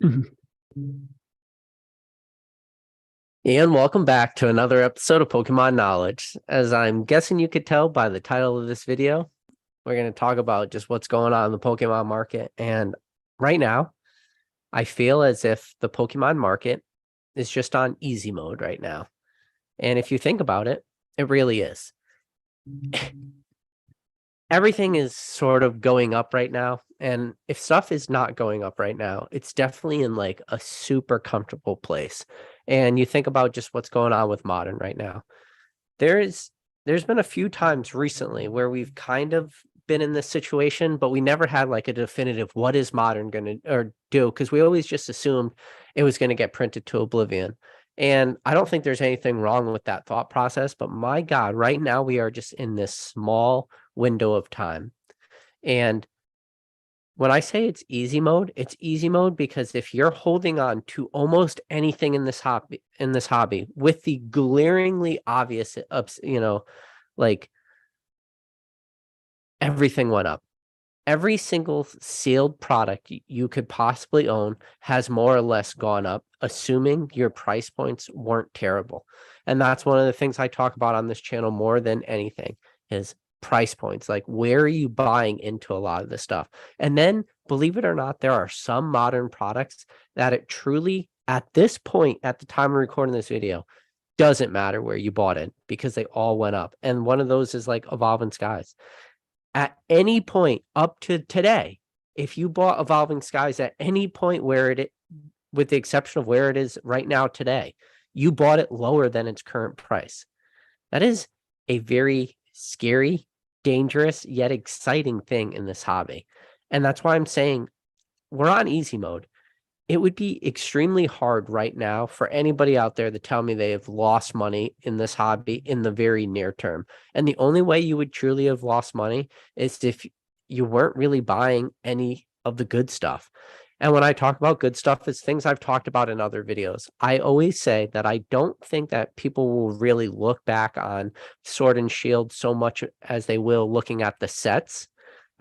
And welcome back to another episode of Pokemon Knowledge. As I'm guessing you could tell by the title of this video, we're going to talk about just what's going on in the Pokemon market. And right now, I feel as if the Pokemon market is just on easy mode right now. And if you think about it, it really is. Everything is sort of going up right now. And if stuff is not going up right now, it's definitely in like a super comfortable place. And you think about just what's going on with modern right now. There's been a few times recently where we've kind of been in this situation, but we never had like a definitive what is modern going to do, because we always just assumed it was going to get printed to oblivion. And I don't think there's anything wrong with that thought process, but my God, right now we are just in this small window of time. And when I say it's easy mode because if you're holding on to almost anything in this hobby with the glaringly obvious like everything went up. Every single sealed product you could possibly own has more or less gone up, assuming your price points weren't terrible. And that's one of the things I talk about on this channel more than anything is price points. Like, where are you buying into a lot of this stuff? And then, believe it or not, there are some modern products that it truly, at this point, at the time of recording this video, doesn't matter where you bought it because they all went up. And one of those is like Evolving Skies. At any point up to today, if you bought Evolving Skies at any point where with the exception of where it is right now today, you bought it lower than its current price. That is a very scary, dangerous, yet exciting thing in this hobby. And that's why I'm saying we're on easy mode. It would be extremely hard right now for anybody out there to tell me they have lost money in this hobby in the very near term. And the only way you would truly have lost money is if you weren't really buying any of the good stuff. And when I talk about good stuff, it's things I've talked about in other videos. I always say that I don't think that people will really look back on Sword and Shield so much as they will looking at the sets.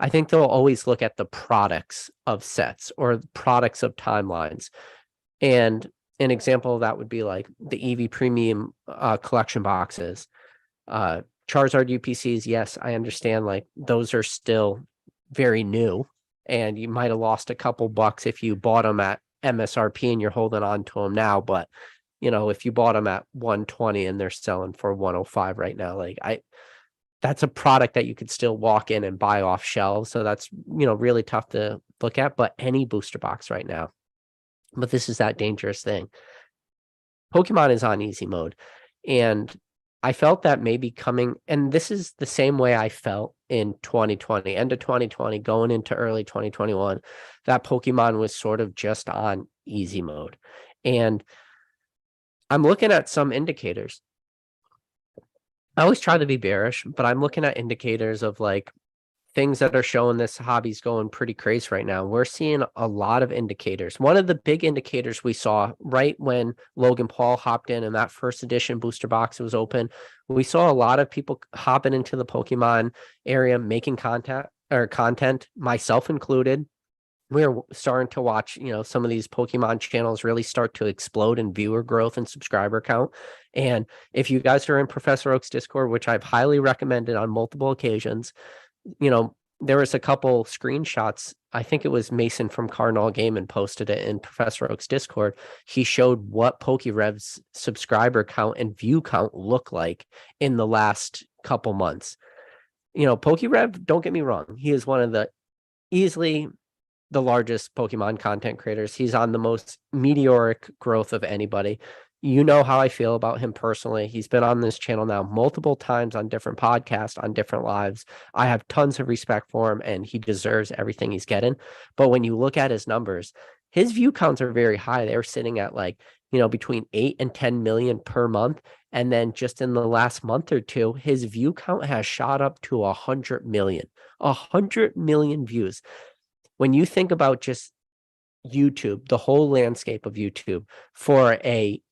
I think they'll always look at the products of sets or products of timelines. And an example of that would be like the EV Premium collection boxes. Charizard UPCs, yes, I understand, like those are still very new, and you might have lost a couple bucks if you bought them at MSRP and you're holding on to them now. But, if you bought them at 120 and they're selling for 105 right now, that's a product that you could still walk in and buy off shelves. So that's, really tough to look at, but any booster box right now. But this is that dangerous thing. Pokemon is on easy mode. And I felt that maybe and this is the same way I felt in 2020, end of 2020, going into early 2021, that Pokemon was sort of just on easy mode. And I'm looking at some indicators. I always try to be bearish, but I'm looking at indicators of like things that are showing this hobby's going pretty crazy right now. We're seeing a lot of indicators. One of the big indicators we saw right when Logan Paul hopped in and that first edition booster box was open, we saw a lot of people hopping into the Pokemon area, making content, myself included. We're starting to watch, some of these Pokemon channels really start to explode in viewer growth and subscriber count. And if you guys are in Professor Oak's Discord, which I've highly recommended on multiple occasions, there was a couple screenshots. I think it was Mason from Cardinal Gaming posted it in Professor Oak's Discord. He showed what PokeRev's subscriber count and view count look like in the last couple months. PokeRev, don't get me wrong, he is one of the easily the largest Pokemon content creators. He's on the most meteoric growth of anybody. You know how I feel about him personally. He's been on this channel now multiple times on different podcasts, on different lives. I have tons of respect for him, and he deserves everything he's getting. But when you look at his numbers, his view counts are very high. They're sitting at between 8 and 10 million per month. And then just in the last month or two, his view count has shot up to 100 million. 100 million views. When you think about just YouTube, the whole landscape of YouTube, for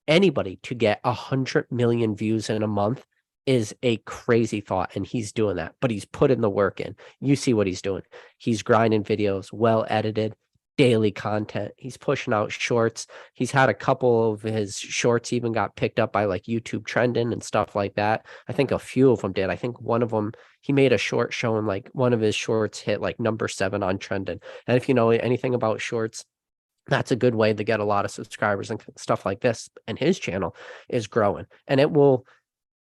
anybody to get 100 million views in a month is a crazy thought. And he's doing that, but he's putting the work in. You see what he's doing. He's grinding videos, well edited. daily content. He's pushing out shorts. He's had a couple of his shorts even got picked up by like YouTube trending and stuff like that. I think a few of them did. I think one of them, he made a short showing like one of his shorts hit like number 7 on trending. And if you know anything about shorts, that's a good way to get a lot of subscribers and stuff like this. And his channel is growing, and it will,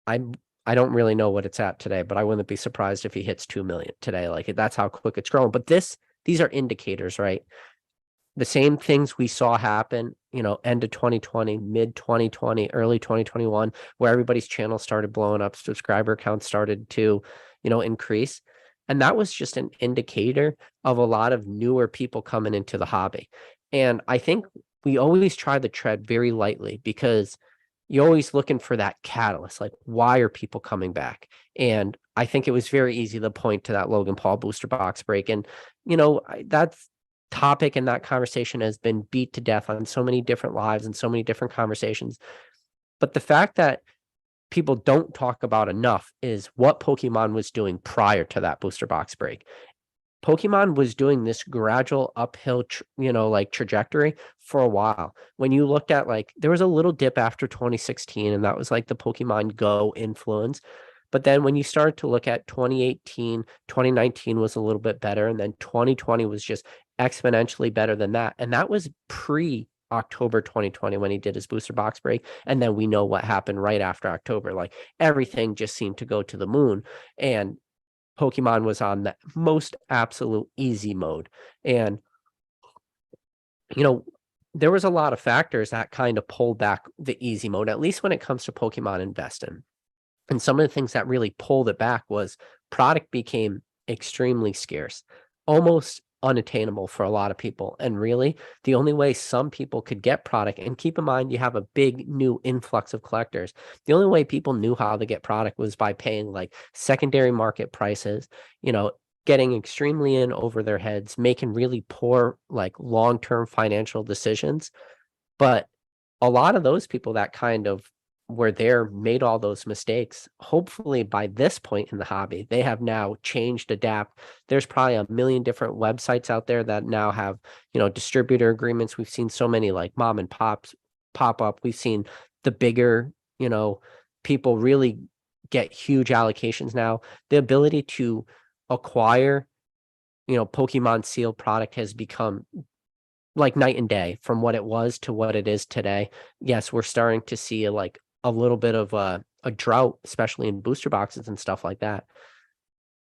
I I don't really know what it's at today, but I wouldn't be surprised if he hits 2 million today. Like that's how quick it's growing. But these are indicators, right? The same things we saw happen, end of 2020, mid 2020, early 2021, where everybody's channel started blowing up, subscriber counts started to, increase. And that was just an indicator of a lot of newer people coming into the hobby. And I think we always try to tread very lightly because you're always looking for that catalyst. Like, why are people coming back? And I think it was very easy to point to that Logan Paul booster box break. And, that's topic and that conversation has been beat to death on so many different lives and so many different conversations. But the fact that people don't talk about enough is what Pokemon was doing prior to that booster box break. Pokemon was doing this gradual uphill, trajectory for a while. When you looked at there was a little dip after 2016, and that was like the Pokemon Go influence. But then when you started to look at 2018, 2019 was a little bit better. And then 2020 was just exponentially better than that. And that was pre October 2020 when he did his booster box break. And then we know what happened right after October. Like everything just seemed to go to the moon. And Pokemon was on the most absolute easy mode. And, there was a lot of factors that kind of pulled back the easy mode, at least when it comes to Pokemon investing. And some of the things that really pulled it back was product became extremely scarce, almost unattainable for a lot of people. And really, the only way some people could get product, and keep in mind, you have a big new influx of collectors. The only way people knew how to get product was by paying like secondary market prices, getting extremely in over their heads, making really poor, like long-term financial decisions. But a lot of those people that kind of were there made all those mistakes. Hopefully by this point in the hobby, they have now changed, adapt. There's probably a million different websites out there that now have, distributor agreements. We've seen so many like mom and pops pop up. We've seen the bigger, people really get huge allocations now. The ability to acquire, Pokemon sealed product has become like night and day from what it was to what it is today. Yes, we're starting to see a little bit of a drought, especially in booster boxes and stuff like that.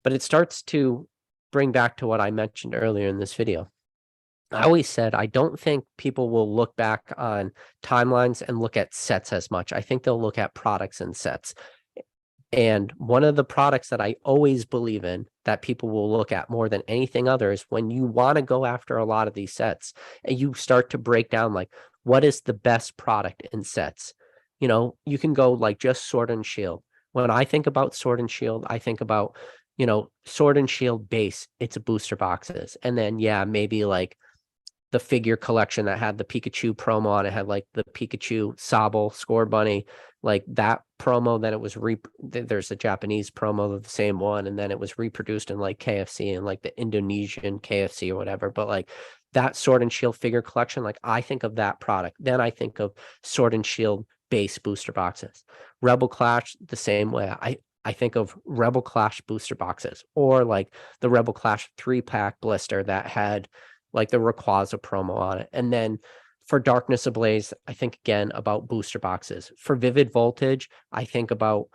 But it starts to bring back to what I mentioned earlier in this video. I always said I don't think people will look back on timelines and look at sets as much. I think they'll look at products and sets. And one of the products that I always believe in that people will look at more than anything other is when you want to go after a lot of these sets and you start to break down like what is the best product in sets. You can go like just Sword and Shield. When I think about Sword and Shield, I think about, Sword and Shield base, it's booster boxes. And then, yeah, maybe like the figure collection that had the Pikachu promo on it, had like the Pikachu Sobble Score Bunny, like that promo. Then it was there's a Japanese promo of the same one, and then it was reproduced in like KFC and like the Indonesian KFC or whatever. But like that Sword and Shield figure collection, like I think of that product. Then I think of Sword and Shield base booster boxes. Rebel Clash, the same way. I think of Rebel Clash booster boxes, or like the Rebel Clash 3-pack blister that had like the Rayquaza promo on it. And then for Darkness Ablaze, I think again about booster boxes. For Vivid Voltage, I think about,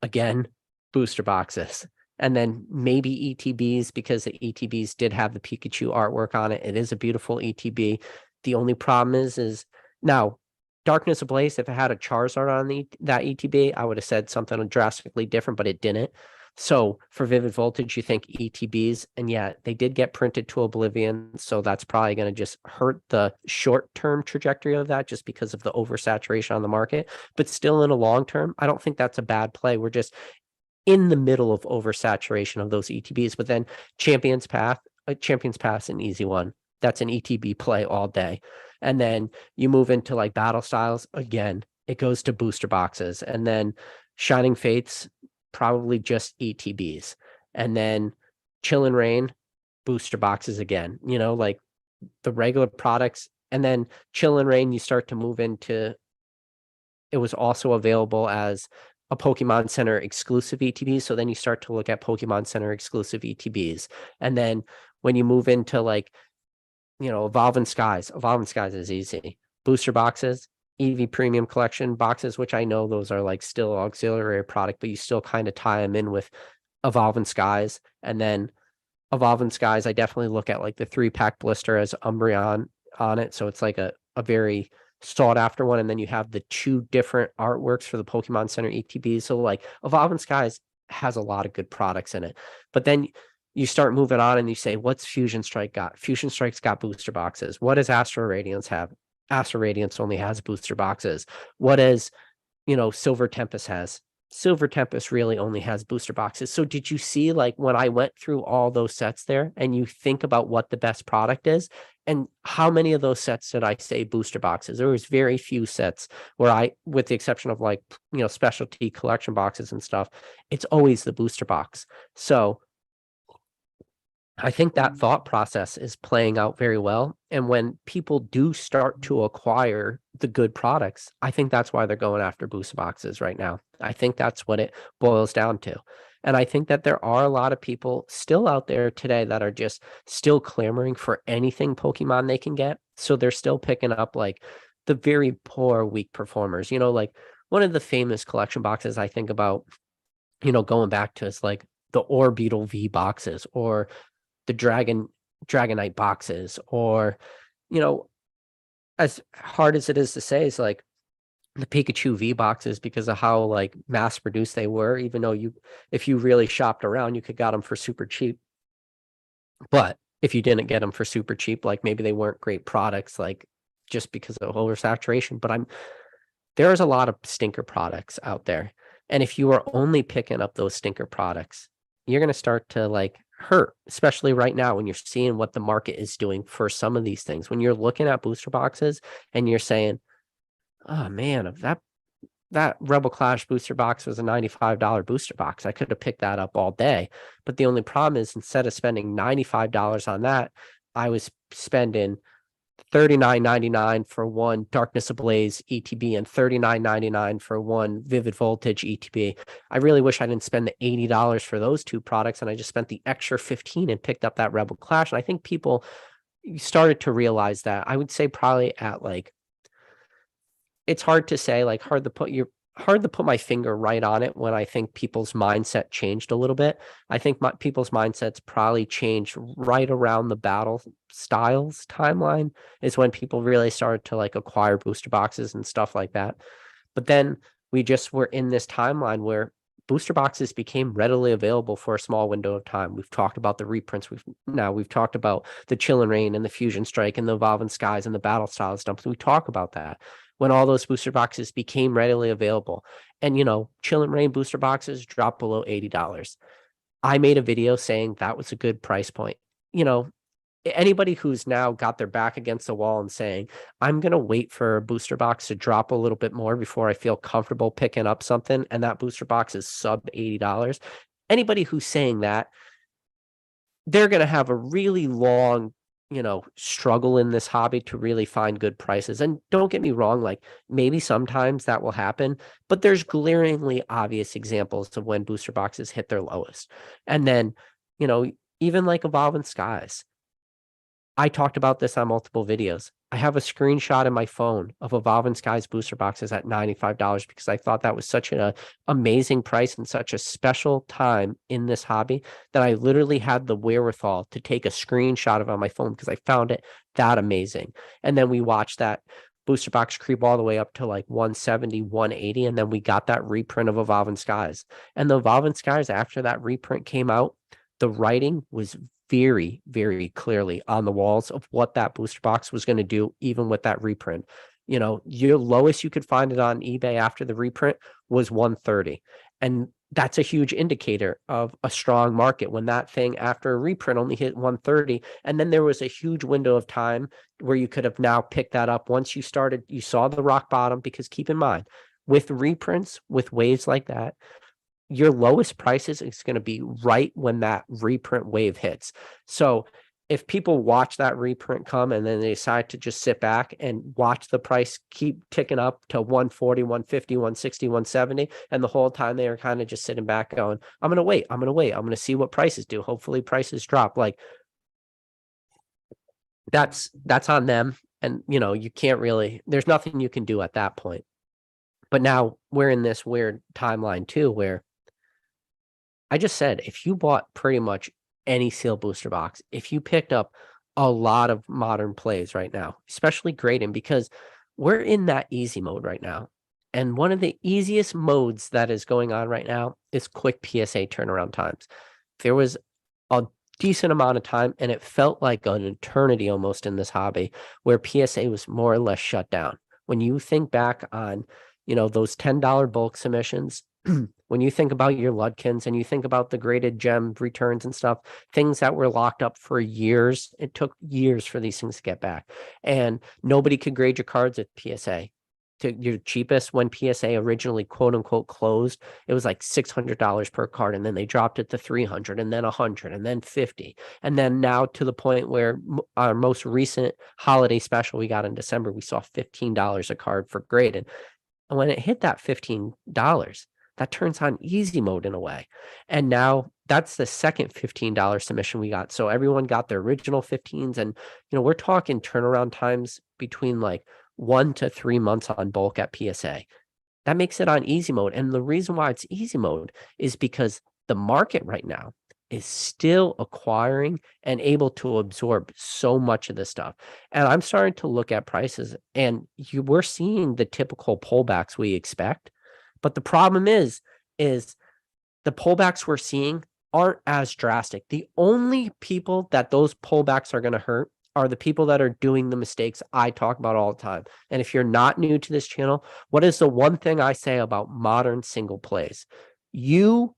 again, booster boxes. And then maybe ETBs, because the ETBs did have the Pikachu artwork on it. It is a beautiful ETB. The only problem is now Darkness Ablaze, if it had a Charizard on that ETB, I would have said something drastically different, but it didn't. So for Vivid Voltage, you think ETBs, and yeah, they did get printed to oblivion. So that's probably going to just hurt the short-term trajectory of that just because of the oversaturation on the market. But still in a long term, I don't think that's a bad play. We're just in the middle of oversaturation of those ETBs. But then Champions Path, an easy one. That's an ETB play all day. And then you move into like Battle Styles, again, it goes to booster boxes. And then Shining Fates, probably just ETBs. And then Chill and Rain, booster boxes again. Like the regular products, and then Chill and Rain, you start to move into, it was also available as a Pokemon Center exclusive ETB. So then you start to look at Pokemon Center exclusive ETBs. And then when you move into like, Evolving Skies is easy. Booster boxes, EV Premium Collection boxes, which I know those are like still auxiliary product, but you still kind of tie them in with Evolving Skies. And then Evolving Skies, I definitely look at like the 3-pack blister as Umbreon on it. So it's like a very sought after one. And then you have the 2 different artworks for the Pokemon Center ETBs. So like Evolving Skies has a lot of good products in it. But then you start moving on and you say, what's Fusion Strike got? Fusion Strike's got booster boxes. What does Astro Radiance have? Astro Radiance only has booster boxes. What is, Silver Tempest has? Silver Tempest really only has booster boxes. So did you see like when I went through all those sets there and you think about what the best product is and how many of those sets did I say booster boxes? There was very few sets where with the exception of like, specialty collection boxes and stuff, it's always the booster box. So I think that thought process is playing out very well. And when people do start to acquire the good products, I think that's why they're going after booster boxes right now. I think that's what it boils down to. And I think that there are a lot of people still out there today that are just still clamoring for anything Pokemon they can get. So they're still picking up like the very poor, weak performers. Like one of the famous collection boxes I think about, going back to is like the Orbeetle V boxes or the Dragonite boxes, or, as hard as it is to say, is like the Pikachu V boxes because of how like mass produced they were, even though if you really shopped around, you could got them for super cheap. But if you didn't get them for super cheap, like maybe they weren't great products, like just because of oversaturation. But there's a lot of stinker products out there. And if you are only picking up those stinker products, you're going to start to like hurt, especially right now when you're seeing what the market is doing for some of these things. When you're looking at booster boxes and you're saying, oh man, if that Rebel Clash booster box was a $95 booster box, I could have picked that up all day. But the only problem is instead of spending $95 on that, I was spending $39.99 for one Darkness Ablaze ETB and $39.99 for one Vivid Voltage ETB. I really wish I didn't spend the $80 for those 2 products and I just spent the extra $15 and picked up that Rebel Clash. And I think people started to realize that. I would say probably at like, it's hard to say, like hard to put my finger right on it when I think people's mindset changed a little bit. I think people's mindsets probably changed right around the battle styles timeline is when people really started to like acquire booster boxes and stuff like that. But then we just were in this timeline where booster boxes became readily available for a small window of time. We've talked about the reprints. We've talked about the Chill and Rain and the Fusion Strike and the Evolving Skies and the Battle Styles dumps. We talk about that when all those booster boxes became readily available. And, Chill and Rain booster boxes dropped below $80. I made a video saying that was a good price point. Anybody who's now got their back against the wall and saying, I'm going to wait for a booster box to drop a little bit more before I feel comfortable picking up something, and that booster box is sub $80. Anybody who's saying that, they're going to have a really long struggle in this hobby to really find good prices. And don't get me wrong, like maybe sometimes that will happen, but there's glaringly obvious examples of when booster boxes hit their lowest. And then, even like Evolving Skies, I talked about this on multiple videos. I have a screenshot in my phone of Evolving Skies booster boxes at $95 because I thought that was such an amazing price and such a special time in this hobby that I literally had the wherewithal to take a screenshot of it on my phone because I found it that amazing. And then we watched that booster box creep all the way up to like 170, 180, and then we got that reprint of Evolving Skies. And the Evolving Skies, after that reprint came out, the writing was very, very clearly on the walls of what that booster box was going to do, even with that reprint. Your lowest you could find it on eBay after the reprint was 130. And that's a huge indicator of a strong market when that thing after a reprint only hit 130. And then there was a huge window of time where you could have now picked that up once you saw the rock bottom, because keep in mind, with reprints, with waves like that, your lowest prices is going to be right when that reprint wave hits. So if people watch that reprint come and then they decide to just sit back and watch the price keep ticking up to 140, 150, 160, 170, and the whole time they are kind of just sitting back going, I'm going to wait, I'm going to see what prices do. Hopefully prices drop. Like that's on them. And you can't really, there's nothing you can do at that point. But now we're in this weird timeline too, where I just said, if you bought pretty much any seal booster box, if you picked up a lot of modern plays right now, especially grading, because we're in that easy mode right now. And one of the easiest modes that is going on right now is quick PSA turnaround times. There was a decent amount of time, and it felt like an eternity almost in this hobby, where PSA was more or less shut down. When you think back on, those $10 bulk submissions, when you think about your Ludkins and you think about the graded gem returns and stuff, things that were locked up for years, it took years for these things to get back. And nobody could grade your cards at PSA. To your cheapest, when PSA originally quote unquote closed, it was like $600 per card, and then they dropped it to 300, and then 100, and then 50, and then now to the point where our most recent holiday special we got in December, we saw $15 a card for graded. And when it hit that $15, that turns on easy mode in a way. And now that's the second $15 submission we got. So everyone got their original 15s. And, we're talking turnaround times between like 1 to 3 months on bulk at PSA. That makes it on easy mode. And the reason why it's easy mode is because the market right now is still acquiring and able to absorb so much of this stuff. And I'm starting to look at prices, and we're seeing the typical pullbacks we expect. But the problem is the pullbacks we're seeing aren't as drastic. The only people that those pullbacks are going to hurt are the people that are doing the mistakes I talk about all the time. And if you're not new to this channel, what is the one thing I say about modern single plays? You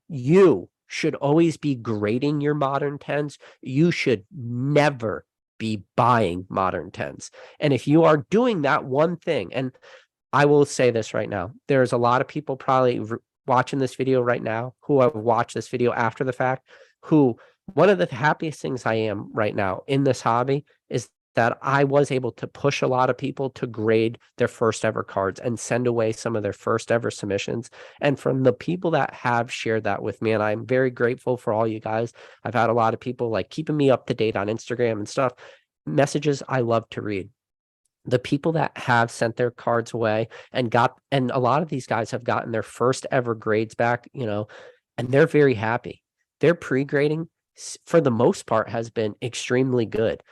should always be grading your modern 10s. You should never be buying modern 10s. And if you are doing that one thing, and I will say this right now, there's a lot of people probably watching this video right now who have watched this video after the fact, who one of the happiest things I am right now in this hobby is that I was able to push a lot of people to grade their first ever cards and send away some of their first ever submissions. And from the people that have shared that with me, and I'm very grateful for all you guys. I've had a lot of people like keeping me up to date on Instagram and stuff, messages I love to read. The people that have sent their cards away and a lot of these guys have gotten their first ever grades back, and they're very happy. Their pre-grading for the most part has been extremely good.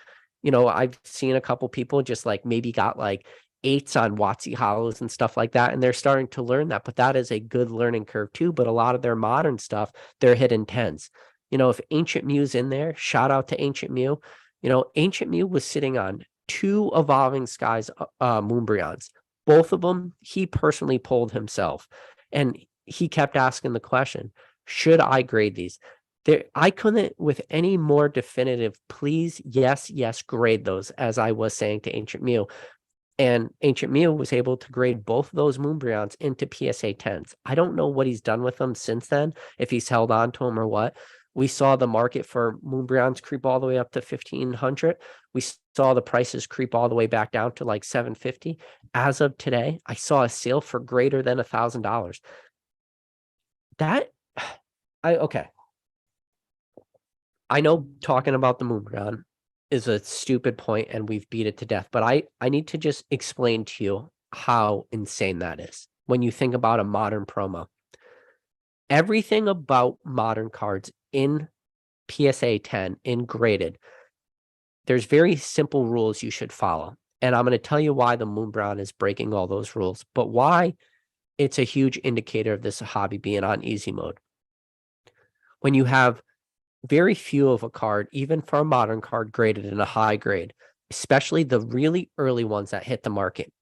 I've seen a couple people just like maybe got like 8s on WotC hollows and stuff like that, and they're starting to learn that, but that is a good learning curve too. But a lot of their modern stuff, they're hitting 10s. If Ancient Mew's in there, shout out to Ancient Mew. Ancient Mew was sitting on 2 Evolving Skies Moonbreons. Both of them he personally pulled himself, and he kept asking the question, should I grade these? I couldn't with any more definitive please, yes, grade those, as I was saying to Ancient Mew. And Ancient Mew was able to grade both of those Moonbreons into PSA 10s. I don't know what he's done with them since then, if he's held on to them or what. We saw the market for Moonbreons creep all the way up to 1,500. We saw the prices creep all the way back down to like 750. As of today, I saw a sale for greater than $1,000. Okay. I know talking about the Moonbreon is a stupid point and we've beat it to death, but I need to just explain to you how insane that is when you think about a modern promo. Everything about modern cards in PSA 10 in graded, there's very simple rules you should follow. And I'm going to tell you why the Moonbreon is breaking all those rules, but why it's a huge indicator of this hobby being on easy mode. When you have very few of a card, even for a modern card graded in a high grade, especially the really early ones that hit the market,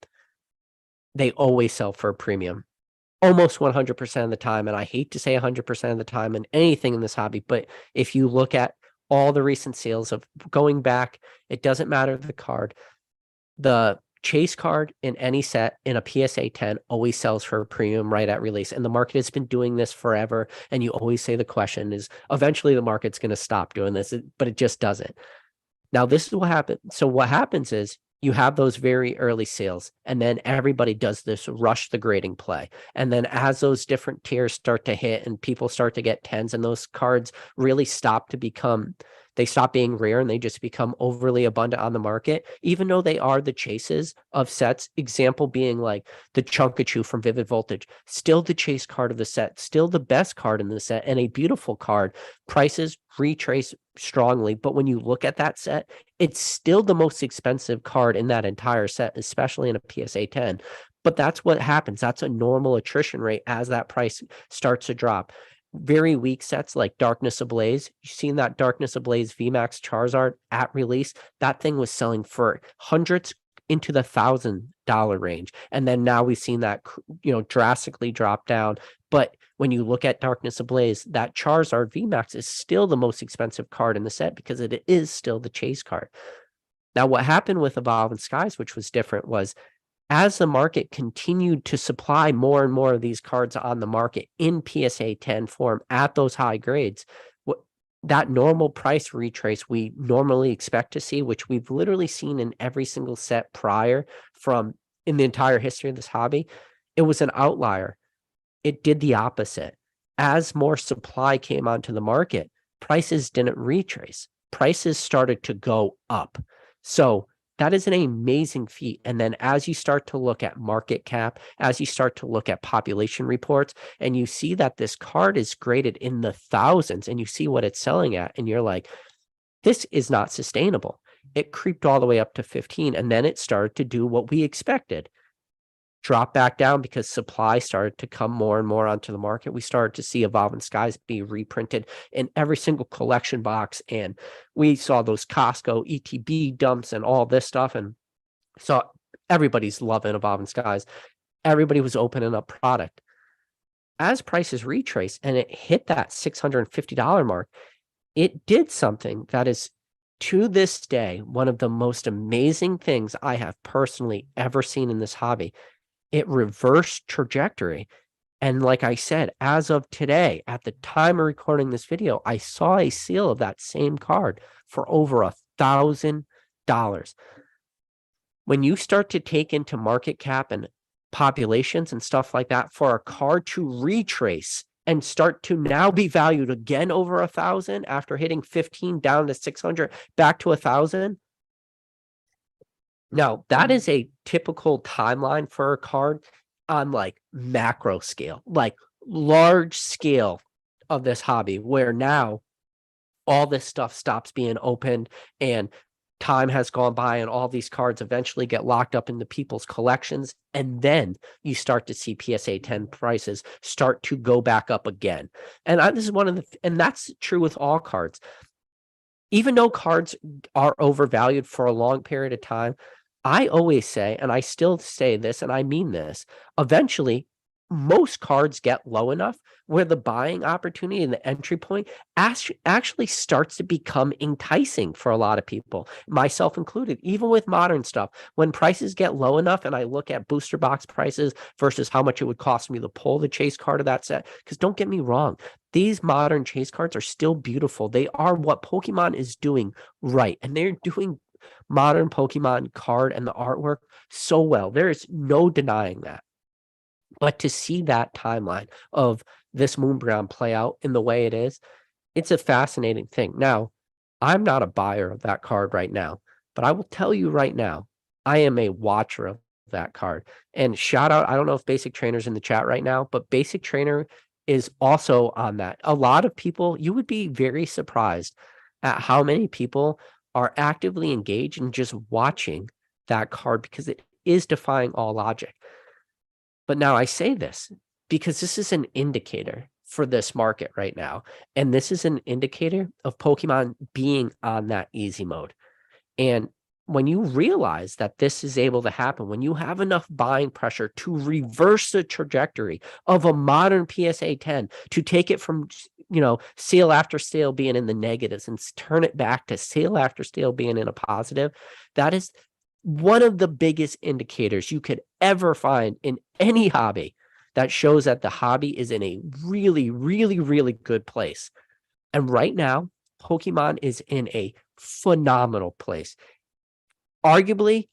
they always sell for a premium. Almost 100% of the time, and I hate to say 100% of the time in anything in this hobby, but if you look at all the recent sales of going back, it doesn't matter the card. The chase card in any set in a PSA 10 always sells for a premium right at release, and the market has been doing this forever. And you always say the question is, eventually the market's going to stop doing this, but it just doesn't. Now, this is what happens. So what happens is you have those very early sales, and then everybody does this rush the grading play. And then as those different tiers start to hit and people start to get tens, and those cards really stop to become, they stop being rare and they just become overly abundant on the market, even though they are the chases of sets. Example being like the Chunkachu from Vivid Voltage, still the chase card of the set, still the best card in the set, and a beautiful card. Prices retrace strongly, but when you look at that set, it's still the most expensive card in that entire set, especially in a PSA 10. But that's what happens. That's a normal attrition rate as that price starts to drop. Very weak sets like Darkness Ablaze. You've seen that Darkness Ablaze VMAX Charizard at release. That thing was selling for hundreds into the $1,000 range. And then now we've seen that, drastically drop down. But when you look at Darkness Ablaze, that Charizard VMAX is still the most expensive card in the set because it is still the chase card. Now, what happened with Evolving Skies, which was different, was as the market continued to supply more and more of these cards on the market in PSA 10 form at those high grades, that normal price retrace we normally expect to see, which we've literally seen in every single set prior from in the entire history of this hobby, it was an outlier. It did the opposite. As more supply came onto the market, prices didn't retrace. Prices started to go up. So that is an amazing feat. And then as you start to look at market cap, as you start to look at population reports, and you see that this card is graded in the thousands, and you see what it's selling at, and you're like, this is not sustainable. It creeped all the way up to 15, and then it started to do what we expected. Drop back down because supply started to come more and more onto the market. We started to see Evolving Skies be reprinted in every single collection box. And we saw those Costco ETB dumps and all this stuff. And so everybody's loving Evolving Skies. Everybody was opening up product. As prices retrace and it hit that $650 mark, it did something that is, to this day, one of the most amazing things I have personally ever seen in this hobby. It reversed trajectory. And like I said, as of today, at the time of recording this video, I saw a sale of that same card for over $1,000. When you start to take into market cap and populations and stuff like that for a card to retrace and start to now be valued again over 1,000 after hitting 15 down to 600 back to 1,000. Now, that is a typical timeline for a card on like macro scale, like large scale of this hobby, where now all this stuff stops being opened and time has gone by and all these cards eventually get locked up into people's collections. And then you start to see PSA 10 prices start to go back up again. And this is one of and that's true with all cards. Even though cards are overvalued for a long period of time, I always say, and I still say this, and I mean this, eventually, most cards get low enough where the buying opportunity and the entry point actually starts to become enticing for a lot of people, myself included. Even with modern stuff, when prices get low enough and I look at booster box prices versus how much it would cost me to pull the chase card of that set, because don't get me wrong, these modern chase cards are still beautiful. They are what Pokemon is doing right, and they're doing modern Pokemon card and the artwork so well. There is no denying that. But to see that timeline of this Moonbreon play out in the way it is, it's a fascinating thing. Now, I'm not a buyer of that card right now, but I will tell you right now, I am a watcher of that card. And shout out, I don't know if Basic Trainer's in the chat right now, but Basic Trainer is also on that. A lot of people, you would be very surprised at how many people are actively engaged in just watching that card because it is defying all logic. But now I say this because this is an indicator for this market right now. And this is an indicator of Pokemon being on that easy mode. And when you realize that this is able to happen, when you have enough buying pressure to reverse the trajectory of a modern PSA 10, to take it from, sale after sale being in the negatives and turn it back to sale after sale being in a positive, that is one of the biggest indicators you could ever find in any hobby that shows that the hobby is in a really, really, really good place. And right now, Pokemon is in a phenomenal place. Arguably,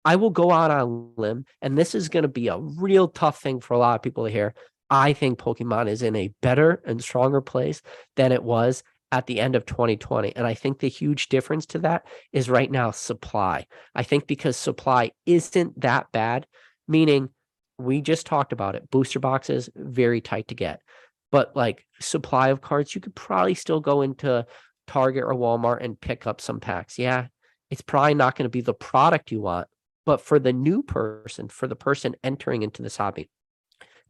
I will go out on a limb, and this is going to be a real tough thing for a lot of people to hear. I think Pokemon is in a better and stronger place than it was at the end of 2020. And I think the huge difference to that is right now supply. I think because supply isn't that bad, meaning we just talked about it. Booster boxes, very tight to get. But like supply of cards, you could probably still go into Target or Walmart and pick up some packs. Yeah, it's probably not going to be the product you want. But for the new person, for the person entering into this hobby,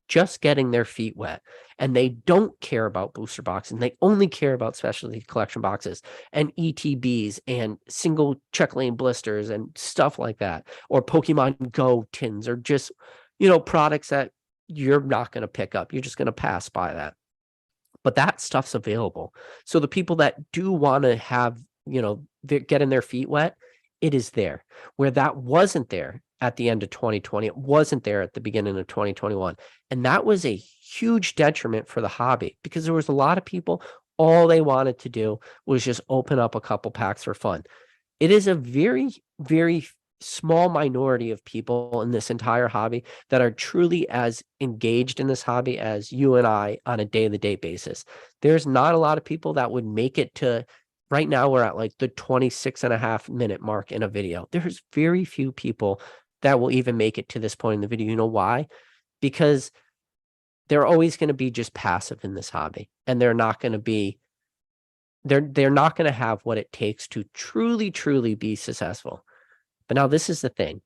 just getting their feet wet, and they don't care about booster boxes, and they only care about specialty collection boxes and ETBs and single check lane blisters and stuff like that, or Pokemon Go tins, or just, products that you're not going to pick up. You're just going to pass by that. But that stuff's available. So the people that do want to have, they're getting their feet wet, it is there. Where that wasn't there at the end of 2020, it wasn't there at the beginning of 2021. And that was a huge detriment for the hobby, because there was a lot of people, all they wanted to do was just open up a couple packs for fun. It is a very, very small minority of people in this entire hobby that are truly as engaged in this hobby as you and I on a day-to-day basis. There's not a lot of people that would make it to, right now we're at like the 26.5-minute mark in a video. There's very few people that will even make it to this point in the video. You know why? Because they're always going to be just passive in this hobby, and they're not going to be, they're not going to have what it takes to truly be successful. But now this is the thing.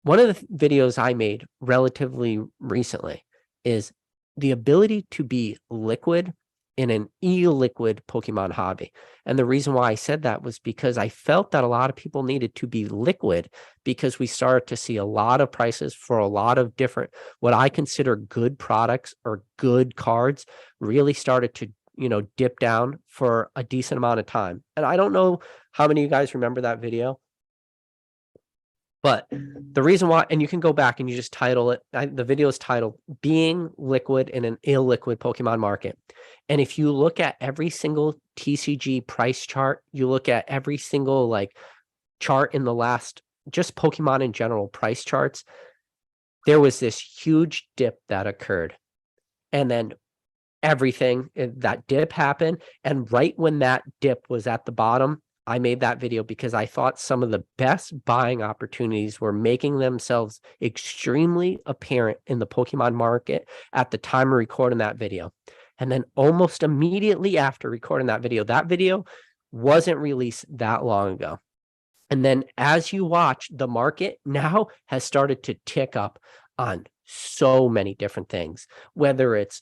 One of the videos I made relatively recently is the ability to be liquid in an illiquid Pokemon hobby. And the reason why I said that was because I felt that a lot of people needed to be liquid, because we started to see a lot of prices for a lot of different, what I consider good products or good cards, really started to, dip down for a decent amount of time. And I don't know how many of you guys remember that video, but the reason why, and you can go back and you just title it, the video is titled Being Liquid in an Illiquid Pokemon Market. And if you look at every single TCG price chart, you look at every single chart in the last, just Pokemon in general price charts, there was this huge dip that occurred. And then everything, that dip happened. And right when that dip was at the bottom, I made that video because I thought some of the best buying opportunities were making themselves extremely apparent in the Pokemon market at the time of recording that video. And then almost immediately after recording that video wasn't released that long ago. And then as you watch, the market now has started to tick up on so many different things, whether it's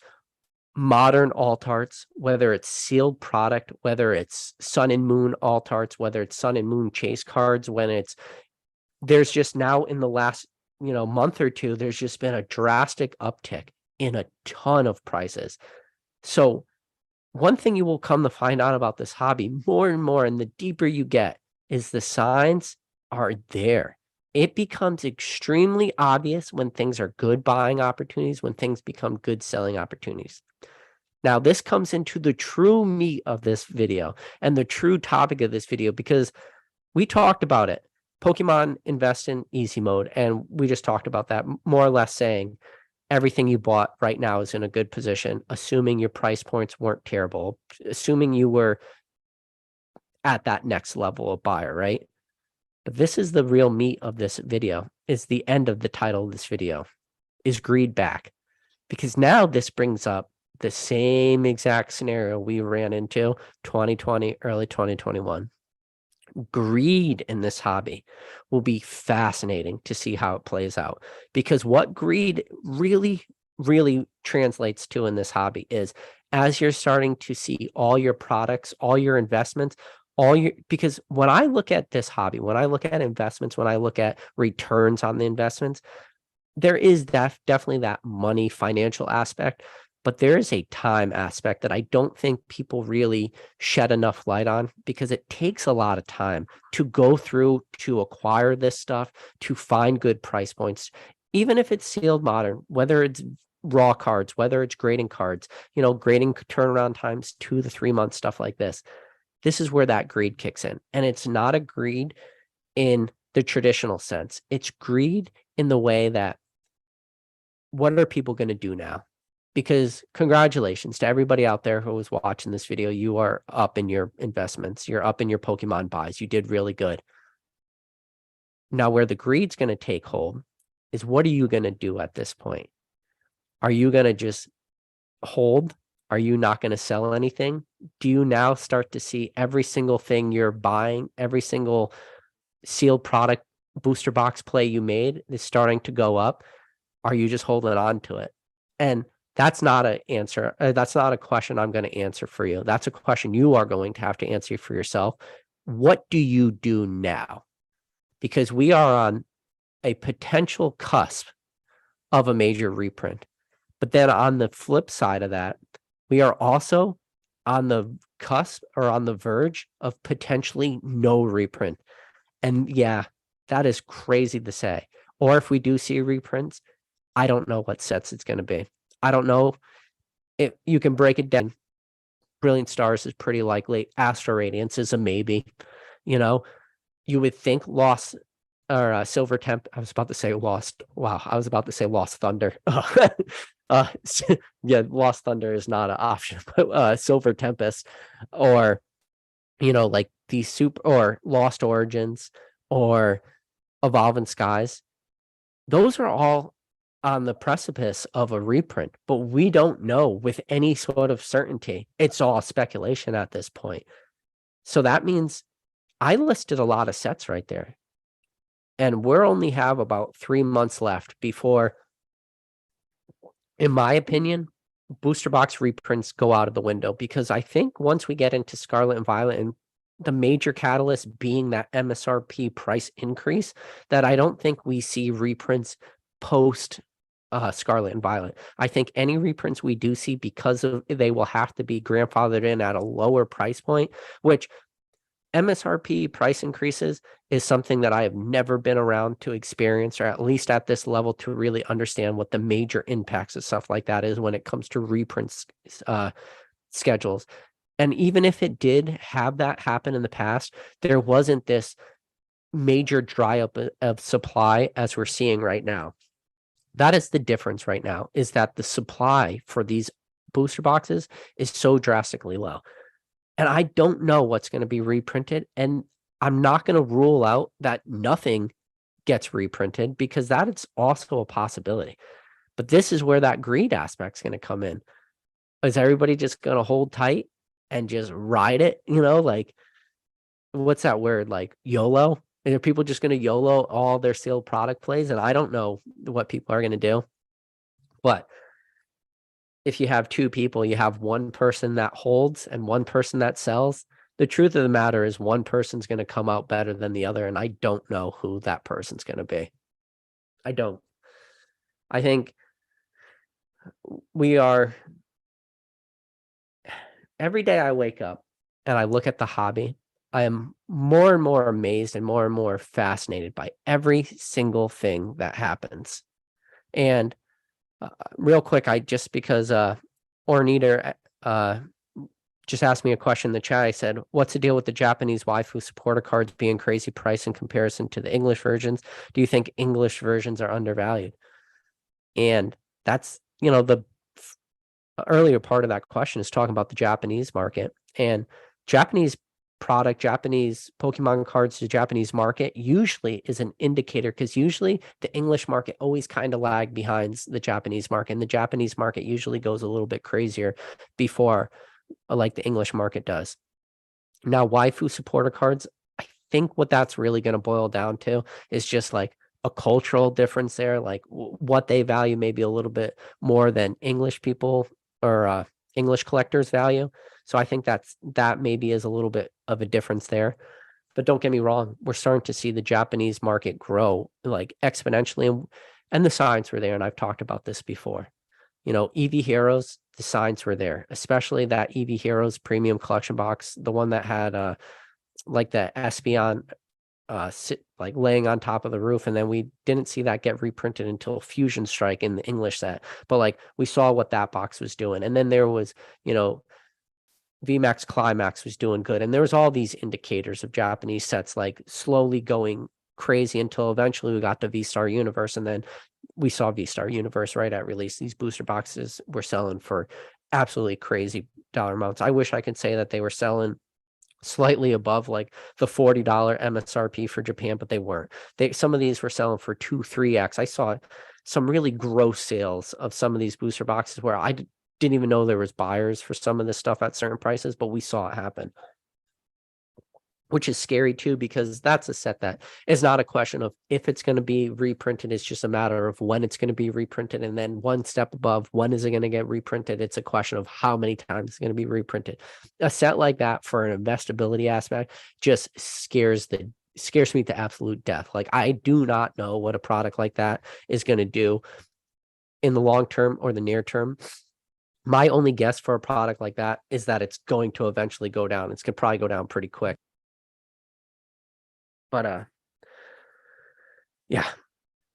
modern alt arts, whether it's sealed product, whether it's Sun and Moon alt arts, whether it's Sun and Moon chase cards, there's just now in the last, month or two, there's just been a drastic uptick in a ton of prices. So one thing you will come to find out about this hobby more and more, and the deeper you get, is the signs are there. It becomes extremely obvious when things are good buying opportunities, when things become good selling opportunities. Now, this comes into the true meat of this video and the true topic of this video, because we talked about it. Pokemon invest in easy mode, and we just talked about that, more or less saying everything you bought right now is in a good position, assuming your price points weren't terrible, assuming you were at that next level of buyer, right? But this is the real meat of this video, is the end of the title of this video, is greed back. Because now this brings up the same exact scenario we ran into 2020, early 2021. Greed in this hobby will be fascinating to see how it plays out, because what greed really translates to in this hobby is, as you're starting to see all your products, all your investments, because when I look at this hobby, when I look at investments, when I look at returns on the investments, there is definitely that money financial aspect, but there is a time aspect that I don't think people really shed enough light on, because it takes a lot of time to go through, to acquire this stuff, to find good price points, even if it's sealed modern, whether it's raw cards, whether it's grading cards, grading turnaround times 2 to 3 months, stuff like this. this is where that greed kicks in. And it's not a greed in the traditional sense. It's greed in the way that, what are people going to do now? Because congratulations to everybody out there who was watching this video. You are up in your investments. You're up in your Pokemon buys. You did really good. Now, where the greed's going to take hold is, what are you going to do at this point? Are you going to just hold? Are you not going to sell anything? Do you now start to see every single thing you're buying, every single sealed product booster box play you made is starting to go up? Are you just holding on to it? And that's not an answer. That's not a question I'm going to answer for you. That's a question you are going to have to answer for yourself. What do you do now? Because we are on a potential cusp of a major reprint. But then on the flip side of that, we are also on the cusp or on the verge of potentially no reprint. And yeah, that is crazy to say. Or if we do see reprints, I don't know what sets it's going to be. I don't know if you can break it down. Brilliant Stars is pretty likely. Astro Radiance is a maybe. You know, you would think Lost or Silver Temp. I was about to say Lost. Wow, I was about to say Lost Thunder. Yeah, Lost Thunder is not an option, but Silver Tempest, or like the super or Lost Origins or Evolving Skies. Those are all on the precipice of a reprint, but we don't know with any sort of certainty. It's all speculation at this point. So that means I listed a lot of sets right there. And we're only have about 3 months left before, in my opinion, booster box reprints go out of the window, because I think once we get into Scarlet and Violet, and the major catalyst being that MSRP price increase, that I don't think we see reprints post Scarlet and Violet. I think any reprints we do see, because of they will have to be grandfathered in at a lower price point, which MSRP price increases is something that I have never been around to experience, or at least at this level, to really understand what the major impacts of stuff like that is when it comes to reprints schedules. And even if it did have that happen in the past, there wasn't this major dry up of supply as we're seeing right now. That is the difference right now, is that the supply for these booster boxes is so drastically low. And I don't know what's going to be reprinted. And I'm not going to rule out that nothing gets reprinted, because that is also a possibility. But this is where that greed aspect is going to come in. Is everybody just going to hold tight and just ride it? Like, what's that word? Like YOLO? Are people just going to YOLO all their sealed product plays? And I don't know what people are going to do. But if you have two people, you have one person that holds and one person that sells. The truth of the matter is, one person's going to come out better than the other. And I don't know who that person's going to be. I don't. I think we are, every day I wake up and I look at the hobby, I am more and more amazed and more fascinated by every single thing that happens. And real quick, because Orniter just asked me a question in the chat. I said, what's the deal with the Japanese waifu supporter cards being crazy price in comparison to the English versions? Do you think English versions are undervalued? And that's, the earlier part of that question is talking about the Japanese market, and Japanese Pokemon cards to Japanese market usually is an indicator, because usually the English market always kind of lag behind the Japanese market, and the Japanese market usually goes a little bit crazier before like the English market does. Now, waifu supporter cards, I think what that's really going to boil down to is just like a cultural difference there, like what they value maybe a little bit more than English people or English collectors value. So I think that maybe is a little bit of a difference there. But don't get me wrong, we're starting to see the Japanese market grow like exponentially, and the signs were there. And I've talked about this before. EV Heroes, the signs were there, especially that EV Heroes premium collection box, the one that had like the Espeon like laying on top of the roof, and then we didn't see that get reprinted until Fusion Strike in the English set. But like we saw what that box was doing, and then there was VMAX Climax was doing good. And there was all these indicators of Japanese sets like slowly going crazy until eventually we got to V-Star Universe. And then we saw V-Star Universe right at release. These booster boxes were selling for absolutely crazy dollar amounts. I wish I could say that they were selling slightly above like the $40 MSRP for Japan, but they weren't. Some of these were selling for 2-3x. I saw some really gross sales of some of these booster boxes where I didn't even know there was buyers for some of this stuff at certain prices, but we saw it happen, which is scary too, because that's a set that is not a question of if it's going to be reprinted. It's just a matter of when it's going to be reprinted. And then one step above, when is it going to get reprinted? It's a question of how many times it's going to be reprinted. A set like that for an investability aspect just scares me to absolute death. Like, I do not know what a product like that is going to do in the long term or the near term. My only guess for a product like that is that it's going to eventually go down. It's going to probably go down pretty quick. But yeah,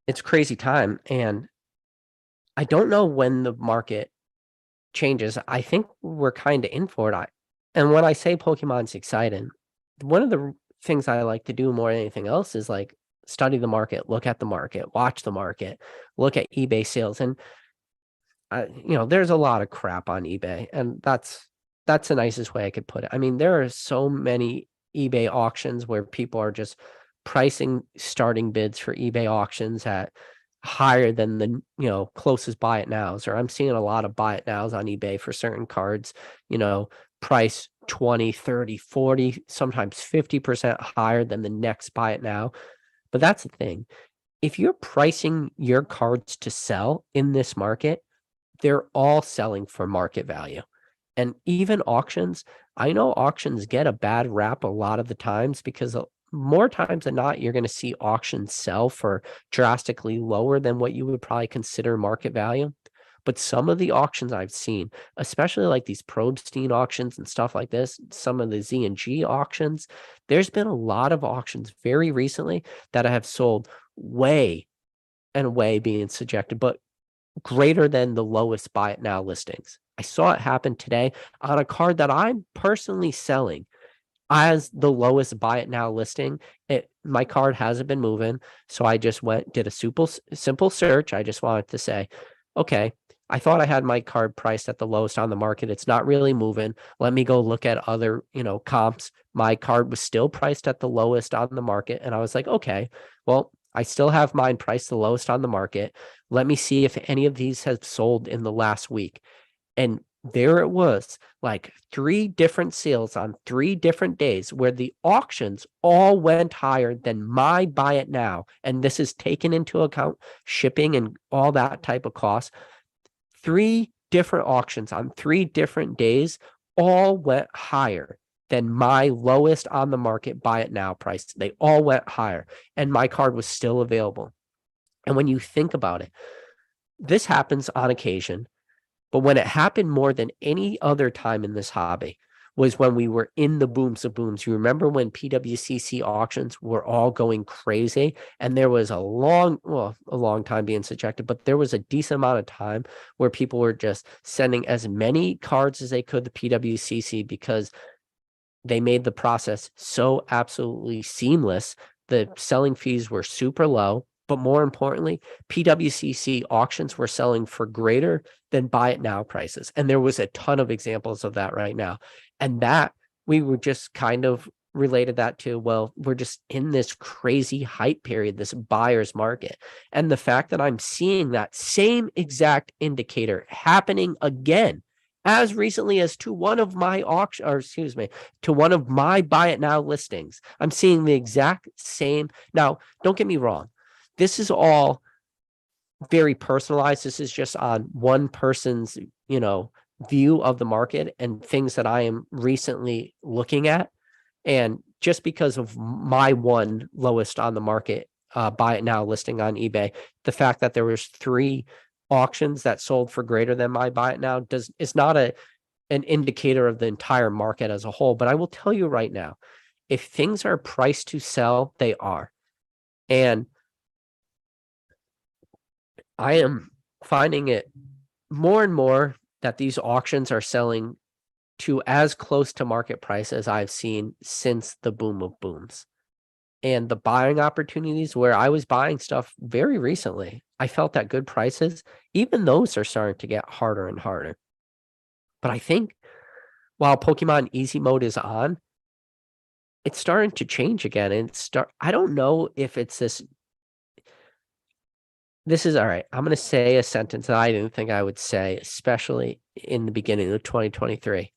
it's crazy time. And I don't know when the market changes. I think we're kind of in for it. And when I say Pokemon's exciting, one of the things I like to do more than anything else is like study the market, look at the market, watch the market, look at eBay sales. And there's a lot of crap on eBay, and that's the nicest way I could put it. I mean, there are so many eBay auctions where people are just pricing starting bids for eBay auctions at higher than the closest buy it nows, or I'm seeing a lot of buy it nows on eBay for certain cards, price 20, 30, 40, sometimes 50% higher than the next buy it now. But that's the thing. If you're pricing your cards to sell in this market, they're all selling for market value. And even auctions, I know auctions get a bad rap a lot of the times because more times than not, you're going to see auctions sell for drastically lower than what you would probably consider market value. But some of the auctions I've seen, especially like these Probstein auctions and stuff like this, some of the Z&G auctions, there's been a lot of auctions very recently that have sold way and way being subjected, but greater than the lowest buy it now listings. I saw it happen today on a card that I'm personally selling as the lowest buy it now listing. My card hasn't been moving, so I just did a simple search. I just wanted to say, okay, I thought I had my card priced at the lowest on the market. It's not really moving. Let me go look at other, comps. My card was still priced at the lowest on the market, and I was like, okay, well, I still have mine priced the lowest on the market. Let me see if any of these have sold in the last week. And there it was, like 3 different sales on 3 different days where the auctions all went higher than my buy it now. And this is taken into account shipping and all that type of cost. 3 different auctions on 3 different days all went higher than my lowest on the market buy it now price. They all went higher, and my card was still available. And when you think about it, this happens on occasion, but when it happened more than any other time in this hobby was when we were in the booms of booms. You remember when PWCC auctions were all going crazy, and there was a long time being subjected, but there was a decent amount of time where people were just sending as many cards as they could to PWCC because they made the process so absolutely seamless. The selling fees were super low, but more importantly, PWCC auctions were selling for greater than buy it now prices. And there was a ton of examples of that right now. And that we were just kind of related that to, well, we're just in this crazy hype period, this buyer's market. And the fact that I'm seeing that same exact indicator happening again as recently as to one of my to one of my buy it now listings. I'm seeing the exact same. Now, don't get me wrong. This is all very personalized. This is just on one person's, view of the market and things that I am recently looking at. And just because of my one lowest on the market buy it now listing on eBay, the fact that there was 3 auctions that sold for greater than my buy it now is not an indicator of the entire market as a whole. But I will tell you right now, if things are priced to sell, they are. And I am finding it more and more that these auctions are selling to as close to market price as I've seen since the boom of booms. And the buying opportunities where I was buying stuff very recently, I felt at good prices, even those are starting to get harder and harder. But I think while Pokemon Easy Mode is on, it's starting to change again. And I don't know if it's this is all right. I'm going to say a sentence that I didn't think I would say, especially in the beginning of 2023.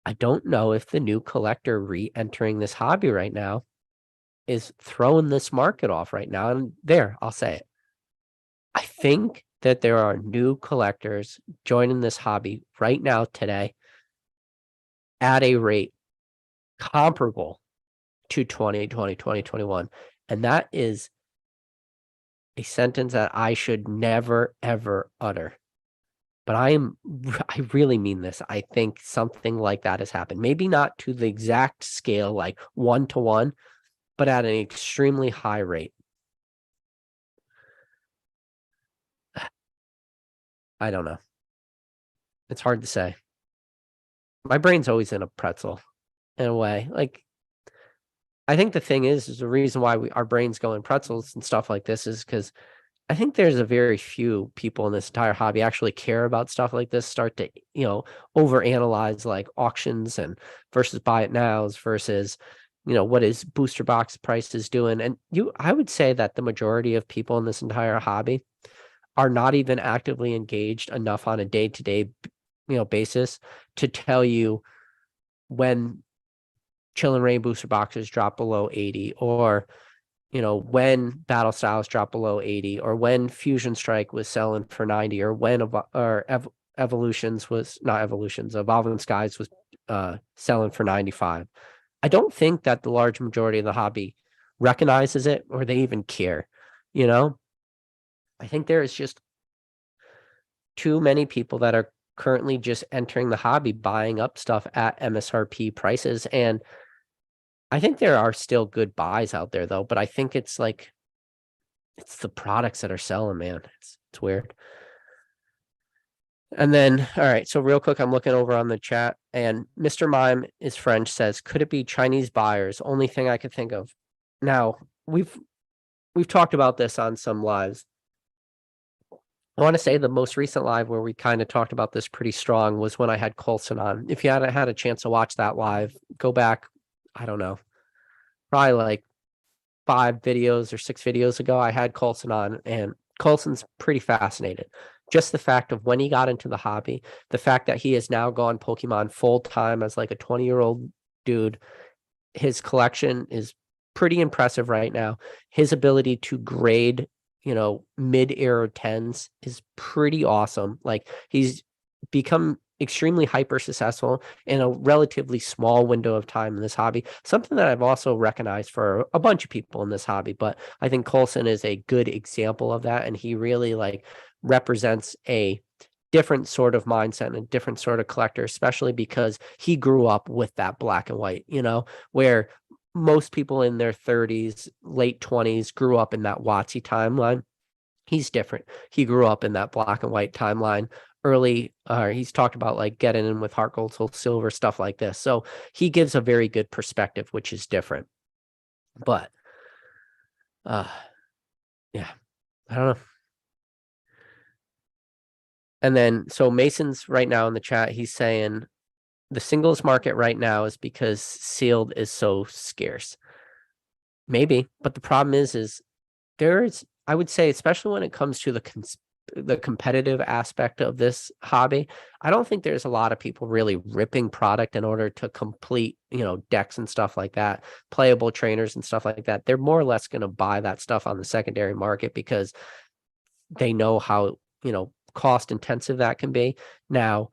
I don't know if the new collector re-entering this hobby right now is throwing this market off right now. And there, I'll say it. I think that there are new collectors joining this hobby right now today at a rate comparable to 2020, 2021. And that is a sentence that I should never, ever utter. But I really mean this. I think something like that has happened. Maybe not to the exact scale, like 1-to-1, but at an extremely high rate. I don't know. It's hard to say. My brain's always in a pretzel in a way. Like, I think the thing is the reason why our brains go in pretzels and stuff like this is because I think there's a very few people in this entire hobby actually care about stuff like this, start to, overanalyze like auctions and versus buy it nows versus, what is booster box prices doing. And I would say that the majority of people in this entire hobby are not even actively engaged enough on a day-to-day, basis to tell you when Chill and Rain booster boxes drop below 80 or when battle styles drop below 80 or when Fusion Strike was selling for 90 or when evolutions was not evolutions, Evolving Skies was selling for 95. I don't think that the large majority of the hobby recognizes it or they even care. I think there is just too many people that are currently just entering the hobby, buying up stuff at MSRP prices. And I think there are still good buys out there though, but I think it's the products that are selling, man. It's weird. And then, all right, so real quick, I'm looking over on the chat and Mr. Mime is French, says, could it be Chinese buyers? Only thing I could think of. Now, we've talked about this on some lives. I want to say the most recent live where we kind of talked about this pretty strong was when I had Coulson on. If you hadn't had a chance to watch that live, go back, I don't know, probably like 5 videos or 6 videos ago, I had Coulson on, and Coulson's pretty fascinated. Just the fact of when he got into the hobby, the fact that he has now gone Pokemon full time as like a 20-year-old dude, his collection is pretty impressive right now. His ability to grade, mid-air 10s is pretty awesome. Like, he's become extremely hyper successful in a relatively small window of time in this hobby, something that I've also recognized for a bunch of people in this hobby. But I think Coulson is a good example of that, and he really represents a different sort of mindset and a different sort of collector, especially because he grew up with that black and white, where most people in their 30s, late 20s grew up in that WotC timeline. He's different. He grew up in that black and white timeline early. He's talked about getting in with Heart Gold, Soul Silver, stuff like this. So he gives a very good perspective, which is different. But yeah, I don't know. And then, so Mason's right now in the chat, he's saying the singles market right now is because sealed is so scarce. Maybe, but the problem is I would say, especially when it comes to the competitive aspect of this hobby, I don't think there's a lot of people really ripping product in order to complete, decks and stuff like that, playable trainers and stuff like that. They're more or less going to buy that stuff on the secondary market because they know how, cost intensive that can be. Now,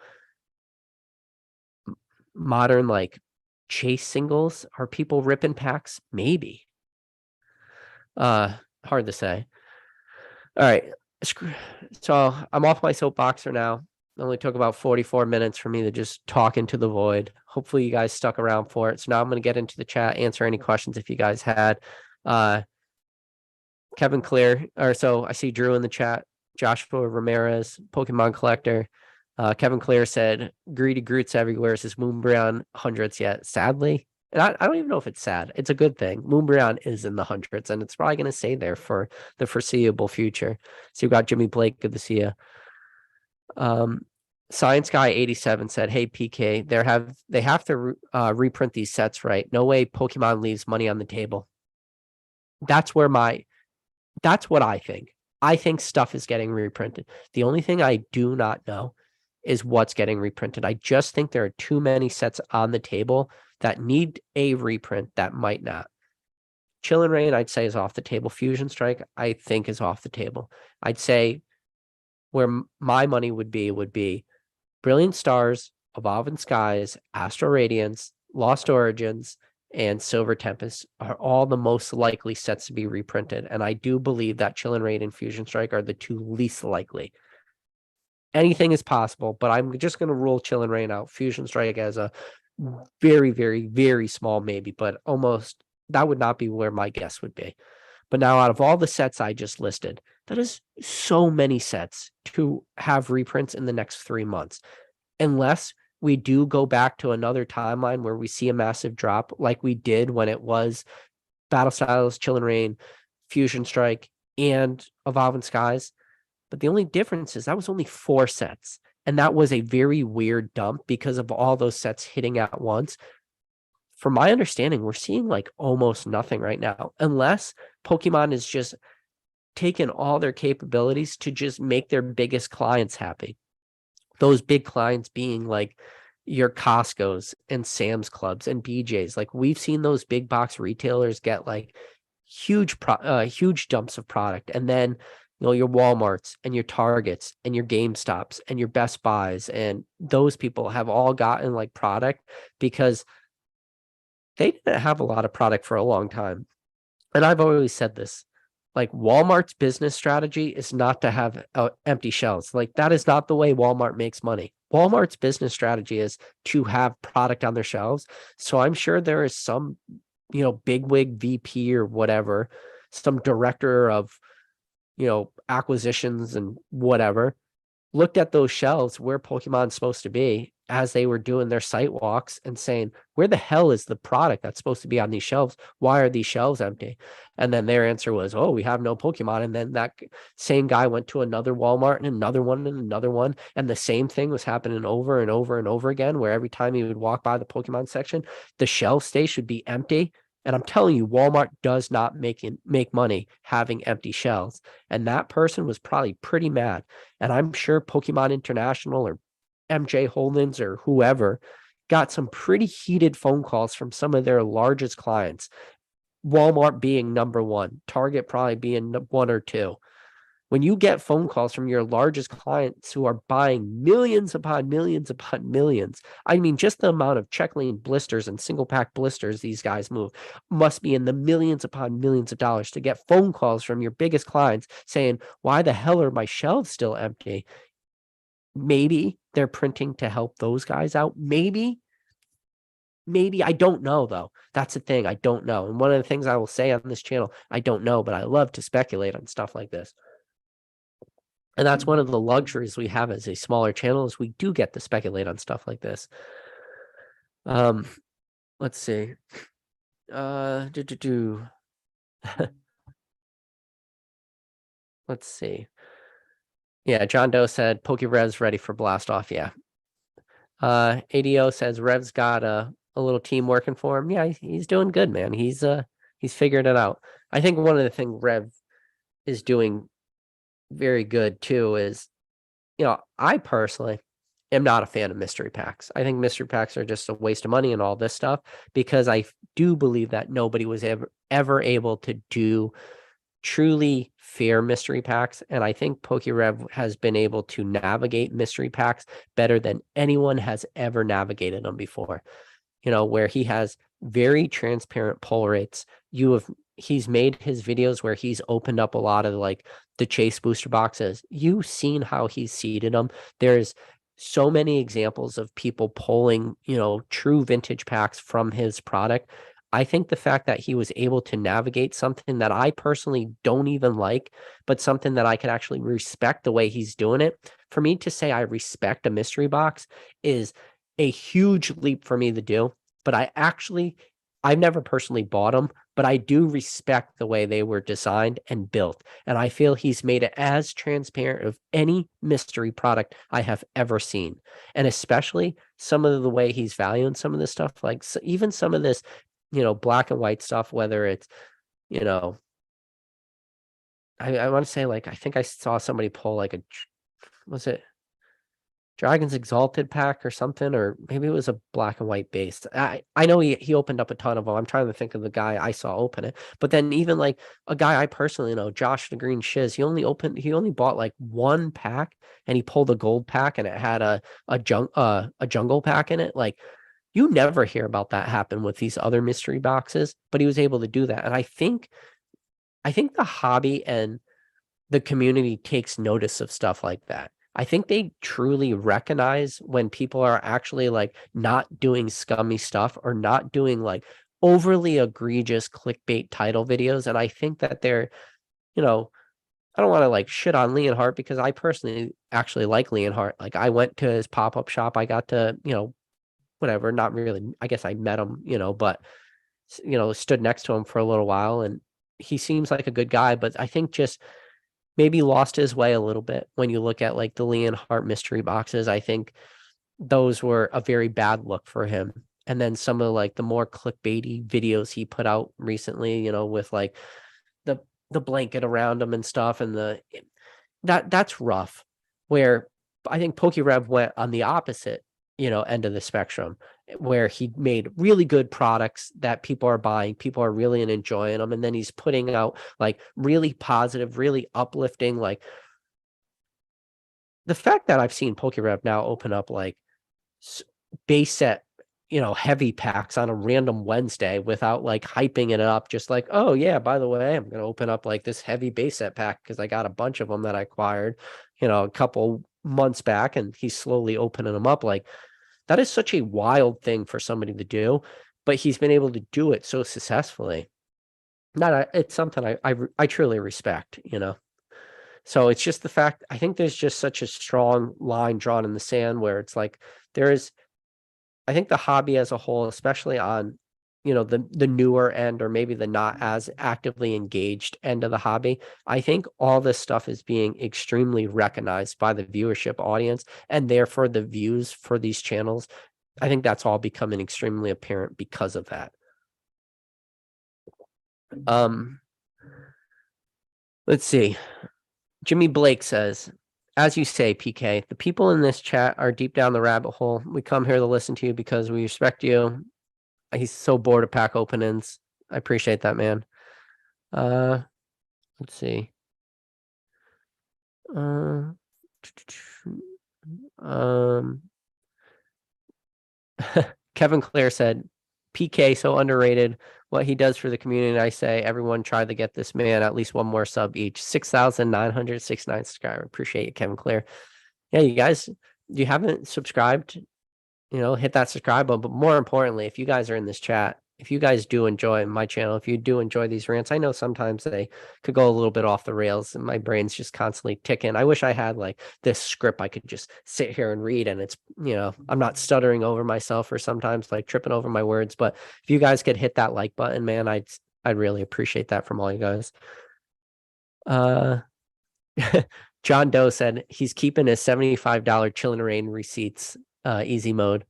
modern chase singles, are people ripping packs? Maybe. Hard to say. All right. So I'm off my soapbox for now. It only took about 44 minutes for me to just talk into the void. Hopefully you guys stuck around for it. So now I'm going to get into the chat, answer any questions if you guys had. Kevin Clear, so I see Drew in the chat, Joshua Ramirez, Pokemon Collector, Kevin Clare said, Greedy Groots everywhere says Moonbreon hundreds yet. Sadly, and I don't even know if it's sad. It's a good thing. Moonbreon is in the hundreds, and it's probably going to stay there for the foreseeable future. So you've got Jimmy Blake. Good to see you. Science Guy 87 said, "Hey PK, they have to reprint these sets, right? No way Pokemon leaves money on the table." That's what I think. I think stuff is getting reprinted. The only thing I do not know is what's getting reprinted. I just think there are too many sets on the table that need a reprint that might not. Chill and Rain, I'd say, is off the table. Fusion Strike, I think, is off the table. I'd say where my money would be Brilliant Stars, Evolving Skies, Astral Radiance, Lost Origins, and Silver Tempest are all the most likely sets to be reprinted. And I do believe that Chill and Raid and Fusion Strike are the two least likely. Anything is possible, but I'm just going to rule Chill and Rain out. Fusion Strike as a very, very, very small maybe, but almost that would not be where my guess would be. But now out of all the sets I just listed, that is so many sets to have reprints in the next 3 months. Unless we do go back to another timeline where we see a massive drop like we did when it was Battle Styles, Chill and Rain, Fusion Strike, and Evolving Skies. But the only difference is that was only 4 sets. And that was a very weird dump because of all those sets hitting at once. From my understanding, we're seeing like almost nothing right now, unless Pokemon is just taking all their capabilities to just make their biggest clients happy. Those big clients being like your Costco's and Sam's Clubs and BJ's. Like we've seen those big box retailers get like huge dumps of product, and then your Walmarts and your Targets and your GameStops and your Best Buys, and those people have all gotten like product because they didn't have a lot of product for a long time. And I've always said this, like Walmart's business strategy is not to have empty shelves. Like that is not the way Walmart makes money. Walmart's business strategy is to have product on their shelves. So I'm sure there is some, bigwig VP or whatever, some director of, acquisitions and whatever, looked at those shelves where Pokemon's supposed to be as they were doing their site walks and saying, where the hell is the product that's supposed to be on these shelves? Why are these shelves empty? And then their answer was, oh, we have no Pokemon. And then that same guy went to another Walmart and another one and another one. And the same thing was happening over and over and over again, where every time he would walk by the Pokemon section, the shelf space should be empty. And I'm telling you, Walmart does not make money having empty shelves. And that person was probably pretty mad. And I'm sure Pokemon International or MJ Holdings or whoever got some pretty heated phone calls from some of their largest clients. Walmart being number one, Target probably being 1 or 2. When you get phone calls from your largest clients who are buying millions upon millions upon millions, I mean, just the amount of Checkling blisters and single pack blisters these guys move must be in the millions upon millions of dollars to get phone calls from your biggest clients saying, why the hell are my shelves still empty? Maybe they're printing to help those guys out. Maybe I don't know though. That's the thing. I don't know. And one of the things I will say on this channel, I don't know, but I love to speculate on stuff like this. And that's one of the luxuries we have as a smaller channel, is we do get to speculate on stuff like this. Let's see. Let's see. Yeah, John Doe said PokeRev's ready for blast off. Yeah. ADO says Rev's got a little team working for him. Yeah, he's doing good, man. He's figured it out. I think one of the things Rev is doing very good too is, I personally am not a fan of mystery packs. I think mystery packs are just a waste of money and all this stuff, because I do believe that nobody was ever able to do truly fair mystery packs. And I think PokeRev has been able to navigate mystery packs better than anyone has ever navigated them before. Where he has very transparent pull rates. He's made his videos where he's opened up a lot of like the chase booster boxes. You've seen how he's seeded them. There's so many examples of people pulling, true vintage packs from his product. I think the fact that he was able to navigate something that I personally don't even like, but something that I can actually respect the way he's doing it. For me to say I respect a mystery box is a huge leap for me to do. But I've never personally bought them, but I do respect the way they were designed and built. And I feel he's made it as transparent of any mystery product I have ever seen. And especially some of the way he's valuing some of this stuff, like even some of this, black and white stuff, whether it's, you know, I want to say, like, I think I saw somebody pull like was it Dragon's Exalted pack or something, or maybe it was a black and white base. I know he opened up a ton of them. I'm trying to think of the guy I saw open it. But then even like a guy I personally know, Josh the Green Shiz, he only bought like one pack and he pulled a gold pack and it had a jungle pack in it. Like, you never hear about that happen with these other mystery boxes, but he was able to do that. And I think the hobby and the community takes notice of stuff like that. I think they truly recognize when people are actually like not doing scummy stuff or not doing like overly egregious clickbait title videos. And I think that you know, I don't want to like shit on Leonhardt because I personally actually like Leonhardt. Like, I went to his pop-up shop. I got to, whatever, not really. I guess I met him, but stood next to him for a little while, and he seems like a good guy, but I think just maybe lost his way a little bit when you look at like the Leonhardt mystery boxes. I think those were a very bad look for him. And then some of like the more clickbaity videos he put out recently, with like the blanket around him and stuff, and that's rough. Where I think PokeRev went on the opposite, end of the spectrum, where he made really good products that people are buying, people are really enjoying them, and then he's putting out like really positive, really uplifting, like the fact that I've seen PokeRev now open up like base set, heavy packs on a random Wednesday without like hyping it up, just like, oh yeah, by the way, I'm gonna open up like this heavy base set pack because I got a bunch of them that I acquired, a couple months back, and he's slowly opening them up. Like, that is such a wild thing for somebody to do, but he's been able to do it so successfully. It's something I truly respect, So it's just the fact, I think there's just such a strong line drawn in the sand where it's like I think the hobby as a whole, especially on, the newer end, or maybe the not as actively engaged end of the hobby, I think all this stuff is being extremely recognized by the viewership audience, and therefore the views for these channels. I think that's all becoming extremely apparent because of that. Let's see. Jimmy Blake says, as you say, PK, the people in this chat are deep down the rabbit hole. We come here to listen to you because we respect you. He's so bored of pack openings. I appreciate that, man. Let's see. Kevin Clare said, PK so underrated. What he does for the community. I say everyone try to get this man at least one more sub each. 6,969 subscribers. Appreciate it, Kevin Clare. Yeah, you guys, you haven't subscribed, hit that subscribe button. But more importantly, if you guys are in this chat, if you guys do enjoy my channel, if you do enjoy these rants, I know sometimes they could go a little bit off the rails and my brain's just constantly ticking. I wish I had like this script I could just sit here and read, and it's, I'm not stuttering over myself or sometimes like tripping over my words. But if you guys could hit that like button, man, I'd really appreciate that from all you guys. John Doe said he's keeping his $75 Chillin' Rain receipts, easy mode.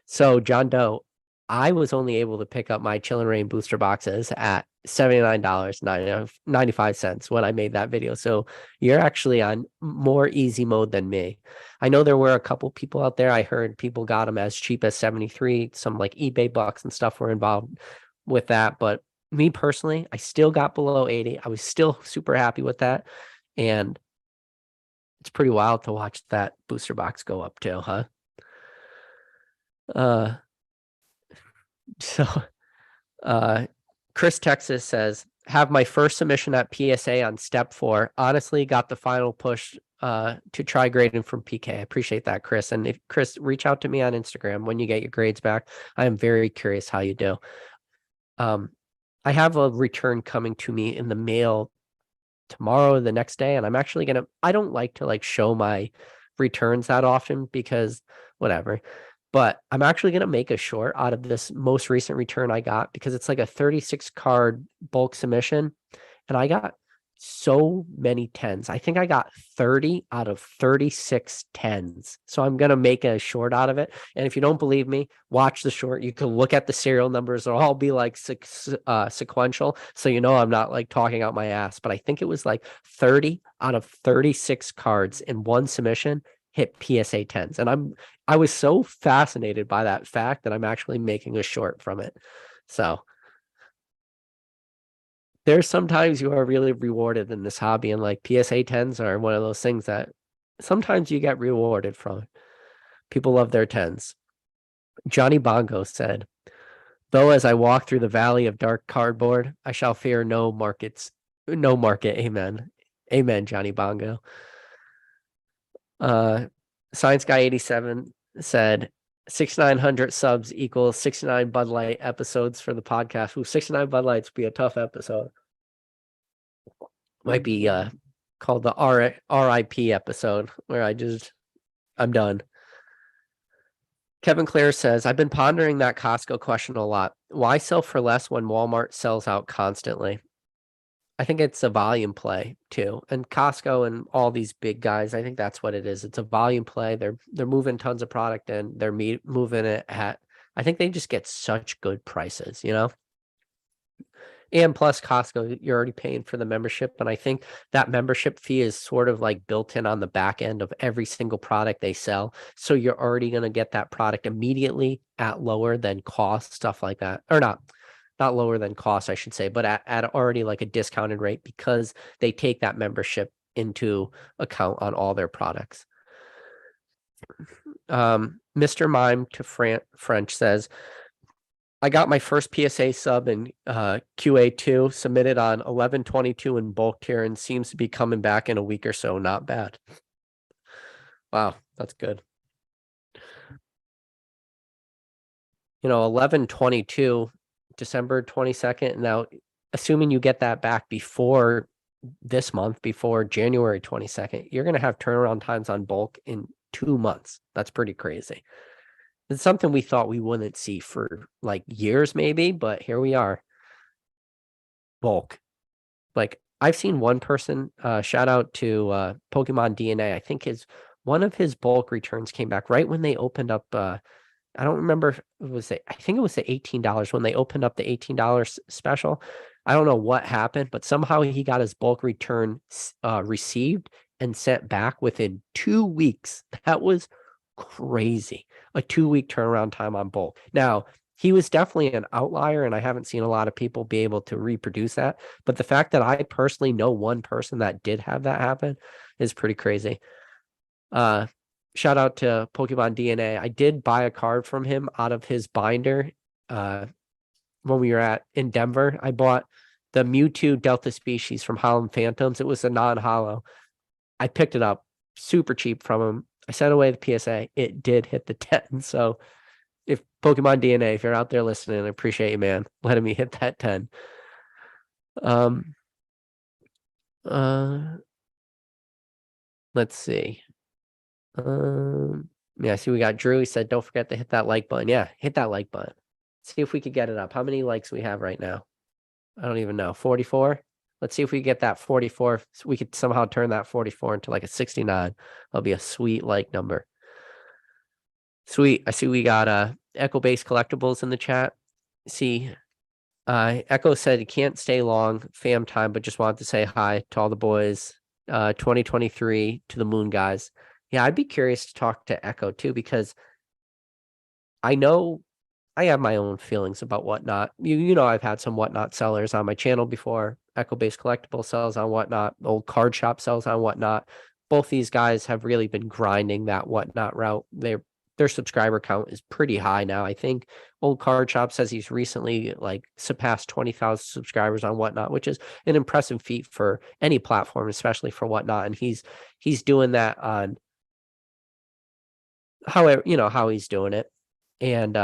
So John Doe, I was only able to pick up my Chillin' Rain booster boxes at $79.95 when I made that video. So you're actually on more easy mode than me. I know there were a couple people out there. I heard people got them as cheap as 73. Some like eBay bucks and stuff were involved with that. But me personally, I still got below 80. I was still super happy with that. And it's pretty wild to watch that booster box go up too, huh? So Chris Texas says, have my first submission at PSA on step 4. Honestly, got the final push to try grading from PK. I appreciate that, Chris. And if Chris, reach out to me on Instagram when you get your grades back. I am very curious how you do. I have a return coming to me in the mail tomorrow or the next day, and I'm actually gonna. I don't like to like show my returns that often because whatever. But I'm actually gonna make a short out of this most recent return I got because it's like a 36 card bulk submission, and I got so many tens. I think I got 30 out of 36 tens. So I'm going to make a short out of it. And if you don't believe me, watch the short. You can look at the serial numbers. They'll all be like sequential. So you know I'm not like talking out my ass, but I think it was like 30 out of 36 cards in one submission hit PSA 10s. And I was so fascinated by that fact that I'm actually making a short from it. So there's sometimes you are really rewarded in this hobby, and like PSA 10s are one of those things that sometimes you get rewarded from. People love their 10s. Johnny Bongo said, though as I walk through the valley of dark cardboard, I shall fear no market. Amen. Amen, Johnny Bongo. Science Guy 87 said 6,900 subs equals 69 Bud Light episodes for the podcast. Ooh, 69 Bud Lights would be a tough episode. Might be called the RIP episode where I'm done. Kevin Clare says, I've been pondering that Costco question a lot. Why sell for less when Walmart sells out constantly? I think it's a volume play too. And Costco and all these big guys, I think that's what it is. It's a volume play. They're moving tons of product in. They're moving it at, I think they just get such good prices, you know? And plus Costco, you're already paying for the membership. And I think that membership fee is sort of like built in on the back end of every single product they sell. So you're already going to get that product immediately at lower than cost, stuff like that. Or not lower than cost, I should say, but at already like a discounted rate because they take that membership into account on all their products. Mr. Mime to French says, I got my first PSA sub in QA2 submitted on 11/22 in bulk tier and seems to be coming back in a week or so. Not bad. Wow, that's good. 11/22, December 22nd. Now, assuming you get that back before this month, before January 22nd, you're going to have turnaround times on bulk in 2 months. That's pretty crazy. It's something we thought we wouldn't see for like years, maybe, but here we are. Bulk. Like I've seen one person, shout out to Pokemon DNA. I think one of his bulk returns came back right when they opened up. I don't remember if it was I think it was the $18 when they opened up the $18 special. I don't know what happened, but somehow he got his bulk return received and sent back within 2 weeks. That was crazy. A 2-week turnaround time on bulk. Now, he was definitely an outlier, and I haven't seen a lot of people be able to reproduce that. But the fact that I personally know one person that did have that happen is pretty crazy. Shout out to Pokemon DNA. I did buy a card from him out of his binder when we were in Denver. I bought the Mewtwo Delta species from Holland Phantoms. It was a non-holo. I picked it up super cheap from him. I sent away the PSA. It did hit the 10. So if Pokemon DNA, if you're out there listening, I appreciate you, man, letting me hit that 10. Let's see. Yeah, I see we got Drew. He said, don't forget to hit that like button. Yeah, hit that like button. See if we could get it up. How many likes we have right now? I don't even know. 44? Let's see if we get that 44. So we could somehow turn that 44 into like a 69. That'll be a sweet like number. Sweet. I see we got Echo-based collectibles in the chat. See, Echo said he can't stay long, fam time, but just wanted to say hi to all the boys. 2023 to the Moon guys. Yeah, I'd be curious to talk to Echo too, because I know I have my own feelings about Whatnot. You know, I've had some Whatnot sellers on my channel before. Echo-based collectible sells on Whatnot. Old card shop sells on Whatnot. Both these guys have really been grinding that Whatnot route. Their subscriber count is pretty high now. I think Old Card Shop says he's recently like surpassed 20,000 subscribers on Whatnot, which is an impressive feat for any platform, especially for Whatnot. And he's doing that on however, how he's doing it. And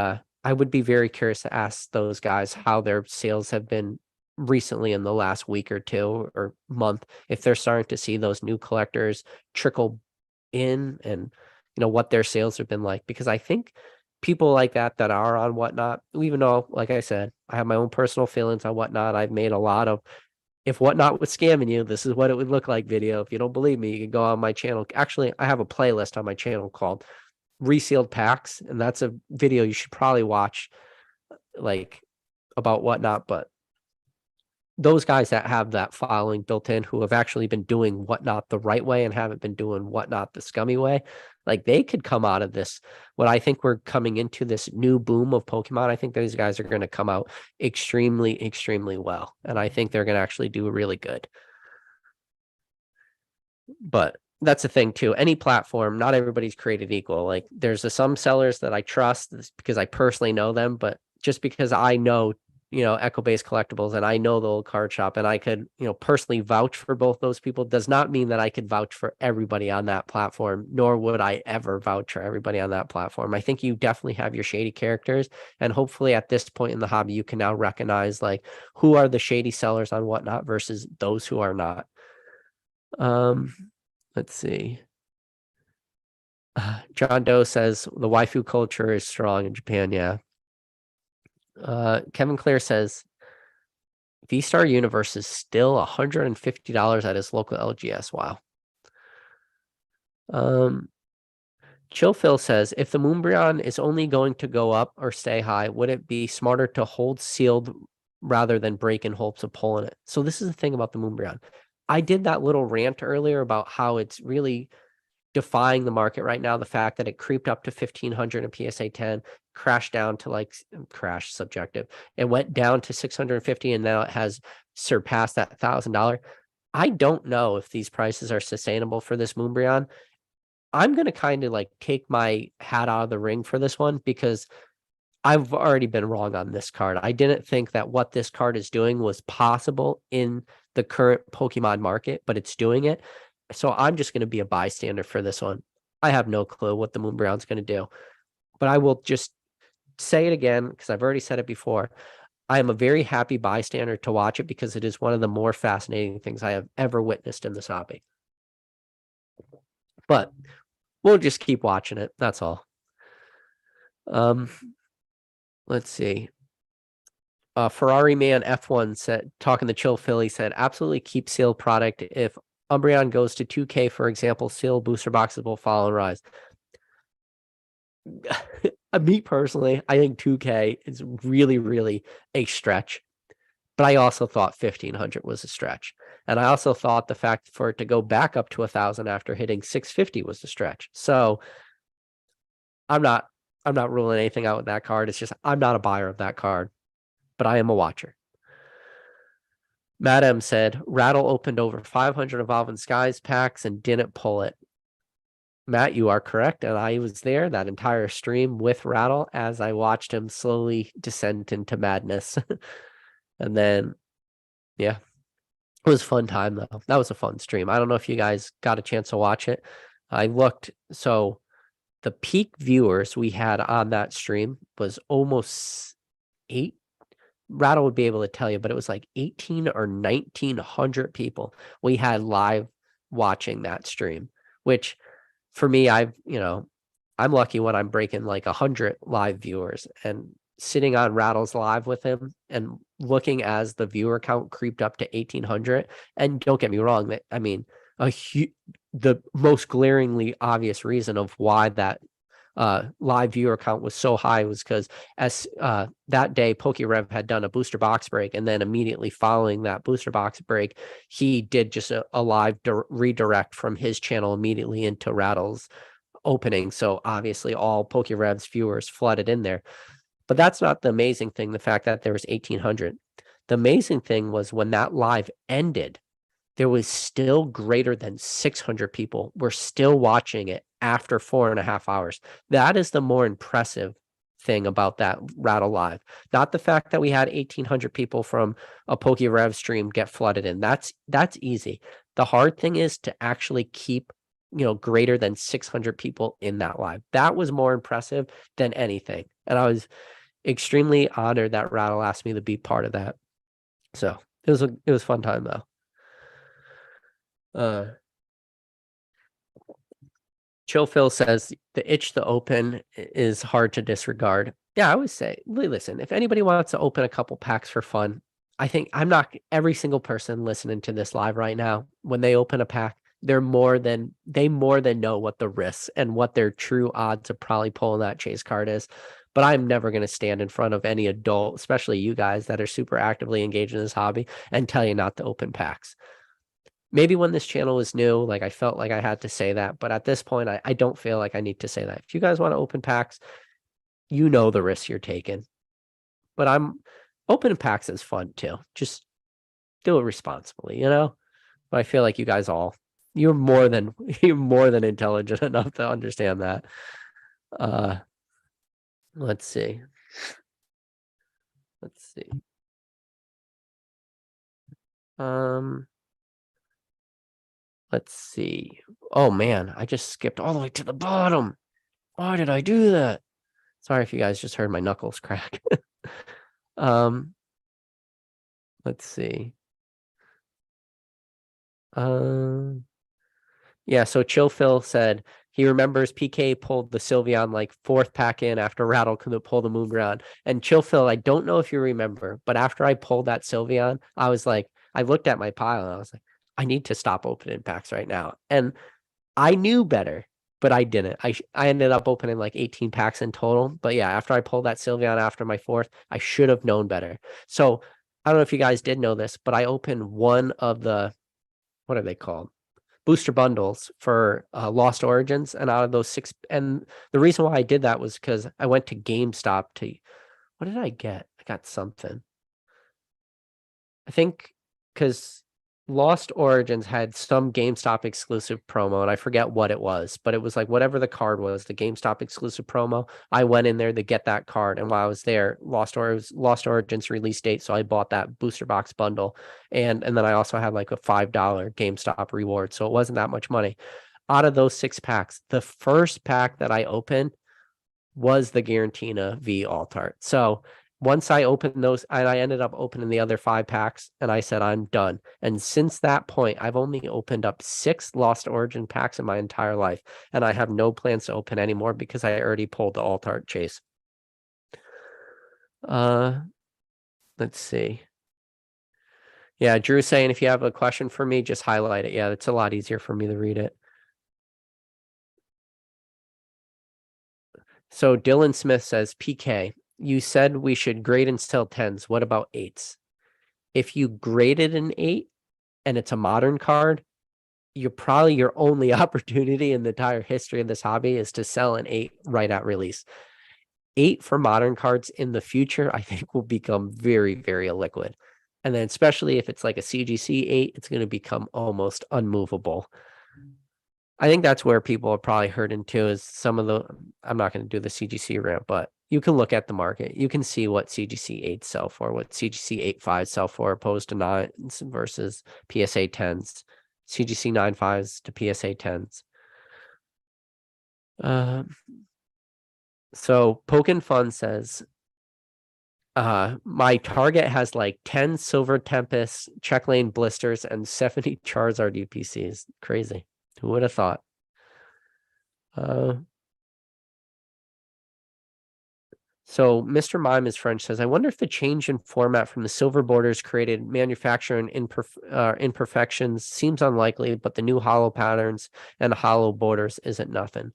I would be very curious to ask those guys how their sales have been recently in the last week or two or month, if they're starting to see those new collectors trickle in, and what their sales have been like, because I think people like that are on Whatnot, even though, like I said, I have my own personal feelings on Whatnot. I've made a lot of, if Whatnot was scamming you, this is what it would look like video. If you don't believe me, you can go on my channel. Actually, I have a playlist on my channel called Resealed Packs, and that's a video you should probably watch, like, about Whatnot. But those guys that have that following built in, who have actually been doing Whatnot the right way and haven't been doing Whatnot the scummy way, like, they could come out of this. What I think we're coming into this new boom of Pokemon, I think these guys are going to come out extremely, extremely well. And I think they're going to actually do really good. But that's the thing too. Any platform, not everybody's created equal. Like, there's some sellers that I trust because I personally know them, but just because I know, Echo Based Collectibles, and I know the old card shop, and I could, personally vouch for both those people, does not mean that I could vouch for everybody on that platform, nor would I ever vouch for everybody on that platform. I think you definitely have your shady characters, and hopefully at this point in the hobby, you can now recognize, like, who are the shady sellers on Whatnot versus those who are not. Let's see. John Doe says the waifu culture is strong in Japan. Yeah. Kevin Clare says V-Star Universe is still $150 at his local LGS. Wow. Chill Phil says, if the Moonbreon is only going to go up or stay high, would it be smarter to hold sealed rather than break in hopes of pulling it? So this is the thing about the Moonbreon. I did that little rant earlier about how it's really defying the market right now. The fact that it creeped up to 1,500 in PSA 10, crashed down to, like, crash subjective. It went down to 650, and now it has surpassed that $1,000. I don't know if these prices are sustainable for this Moonbreon. I'm going to kind of, like, take my hat out of the ring for this one, because I've already been wrong on this card. I didn't think that what this card is doing was possible in the current Pokemon market, but it's doing it. So I'm just going to be a bystander for this one. I have no clue what the Moonbreon's going to do, but I will just say it again, because I've already said it before. I am a very happy bystander to watch it, because it is one of the more fascinating things I have ever witnessed in this hobby. But we'll just keep watching it. That's all. Let's see. Ferrari Man F1 said, talking to Chill Philly, said, absolutely keep sealed product. If Umbreon goes to 2K, for example, sealed booster boxes will fall and rise. Me personally, I think 2K is really, really a stretch. But I also thought 1,500 was a stretch. And I also thought the fact for it to go back up to 1,000 after hitting 650 was a stretch. So I'm not ruling anything out with that card. It's just I'm not a buyer of that card, but I am a watcher. Madam said, Rattle opened over 500 Evolving Skies packs and didn't pull it. Matt, you are correct. And I was there that entire stream with Rattle as I watched him slowly descend into madness. And then, yeah, it was a fun time, though. That was a fun stream. I don't know if you guys got a chance to watch it. I looked. So the peak viewers we had on that stream was almost 8. Rattle would be able to tell you, but it was like 18 or 1,900 people we had live watching that stream, which for me, I'm lucky when I'm breaking like 100 live viewers, and sitting on Rattle's live with him and looking as the viewer count creeped up to 1,800. And don't get me wrong, that I mean, the most glaringly obvious reason of why that live viewer count was so high was because as that day PokeRev had done a booster box break, and then immediately following that booster box break, he did just a live redirect from his channel immediately into Rattle's opening. So obviously all PokeRev's viewers flooded in there. But that's not the amazing thing, the fact that there was 1,800. The amazing thing was when that live ended, there was still greater than 600 people were still watching it after 4.5 hours. That is the more impressive thing about that Rattle live. Not the fact that we had 1,800 people from a PokeRev stream get flooded in. That's easy. The hard thing is to actually keep, greater than 600 people in that live. That was more impressive than anything. And extremely honored that Rattle asked me to be part of that. So it was a fun time though. Chill Phil says the itch to open is hard to disregard. Yeah, I would say, listen, if anybody wants to open a couple packs for fun, I think I'm not every single person listening to this live right now, when they open a pack, they more than know what the risks and what their true odds of probably pulling that chase card is. But I'm never going to stand in front of any adult, especially you guys that are super actively engaged in this hobby, and tell you not to open packs. Maybe when this channel was new, like I felt like I had to say that, but at this point, I don't feel like I need to say that. If you guys want to open packs, you know the risks you're taking. But opening packs is fun too. Just do it responsibly, you know? But I feel like you guys you're more than intelligent enough to understand that. Let's see. Let's see. Oh man, I just skipped all the way to the bottom. Why did I do that? Sorry if you guys just heard my knuckles crack. Let's see. Yeah, so Chill Phil said he remembers PK pulled the Sylveon like fourth pack in after Rattle couldn't pull the Moonbreon. And Chill Phil, I don't know if you remember, but after I pulled that Sylveon, I was like, I looked at my pile and I was like, I need to stop opening packs right now. And I knew better, but I didn't. I ended up opening like 18 packs in total. But yeah, after I pulled that Sylveon after my fourth, I should have known better. So I don't know if you guys did know this, but I opened one of the, what are they called? Booster bundles for Lost Origins. And out of those 6, and the reason why I did that was because I went to GameStop to, what did I get? I got something. I think because Lost Origins had some GameStop exclusive promo, and I forget what it was, but it was like whatever the card was, the GameStop exclusive promo. I went in there to get that card, and while I was there, Lost Origins release date, so I bought that booster box bundle, and then I also had like a $5 GameStop reward, so it wasn't that much money. Out of those 6 packs, the first pack that I opened was the Garantina V Alt Art. So once I opened those, and I ended up opening the other 5 packs, and I said, I'm done. And since that point, I've only opened up 6 Lost Origin packs in my entire life, and I have no plans to open anymore because I already pulled the Alt Art chase. Let's see. Yeah, Drew's saying if you have a question for me, just highlight it. Yeah, it's a lot easier for me to read it. So Dylan Smith says, PK, you said we should grade and sell 10s. What about 8s? If you graded an 8 and it's a modern card, you're probably your only opportunity in the entire history of this hobby is to sell an 8 right at release. 8 for modern cards in the future, I think will become very, very illiquid. And then especially if it's like a CGC 8, it's going to become almost unmovable. I think that's where people are probably hurting too is some of the, I'm not going to do the CGC rant, but you can look at the market. You can see what CGC 8 sell for, what CGC 8.5 sell for, opposed to 9s versus PSA 10s, CGC 9.5s to PSA 10s. So Pokin Fun says, my target has like 10 Silver Tempest, Check Lane Blisters, and 70 Charizard UPCs. Crazy. Who would have thought? So Mr. Mime is French says, I wonder if the change in format from the silver borders created manufacturing imperfections. Seems unlikely, but the new hollow patterns and hollow borders isn't nothing.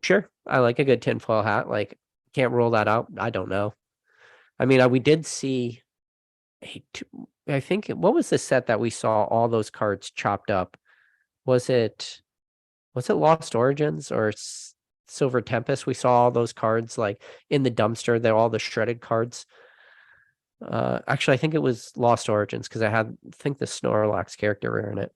Sure, I like a good tinfoil hat. Like, can't rule that out. I don't know. I mean, we did see I think, what was the set that we saw all those cards chopped up? Was it Lost Origins or Silver Tempest? We saw all those cards like in the dumpster. They're all the shredded cards. Actually, I think it was Lost Origins because I think the Snorlax character rare in it.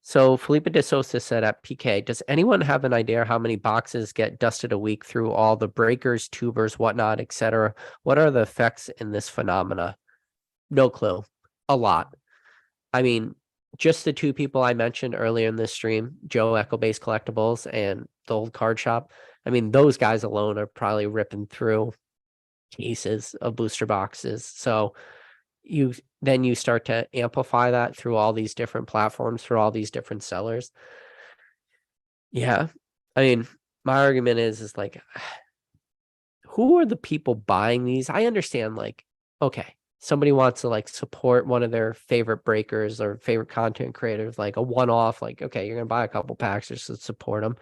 So Felipe de Sosa said at PK, does anyone have an idea how many boxes get dusted a week through all the breakers, tubers, whatnot, etc.? What are the effects in this phenomena? No clue. A lot. I mean, just the 2 people I mentioned earlier in this stream, Joe Echo Base Collectibles and the old card shop. I mean, those guys alone are probably ripping through cases of booster boxes. So you start to amplify that through all these different platforms, through all these different sellers. Yeah. I mean, my argument is like, who are the people buying these? I understand, like, okay, somebody wants to like support one of their favorite breakers or favorite content creators, like a one-off, like, okay, you're gonna buy a couple packs just to support them.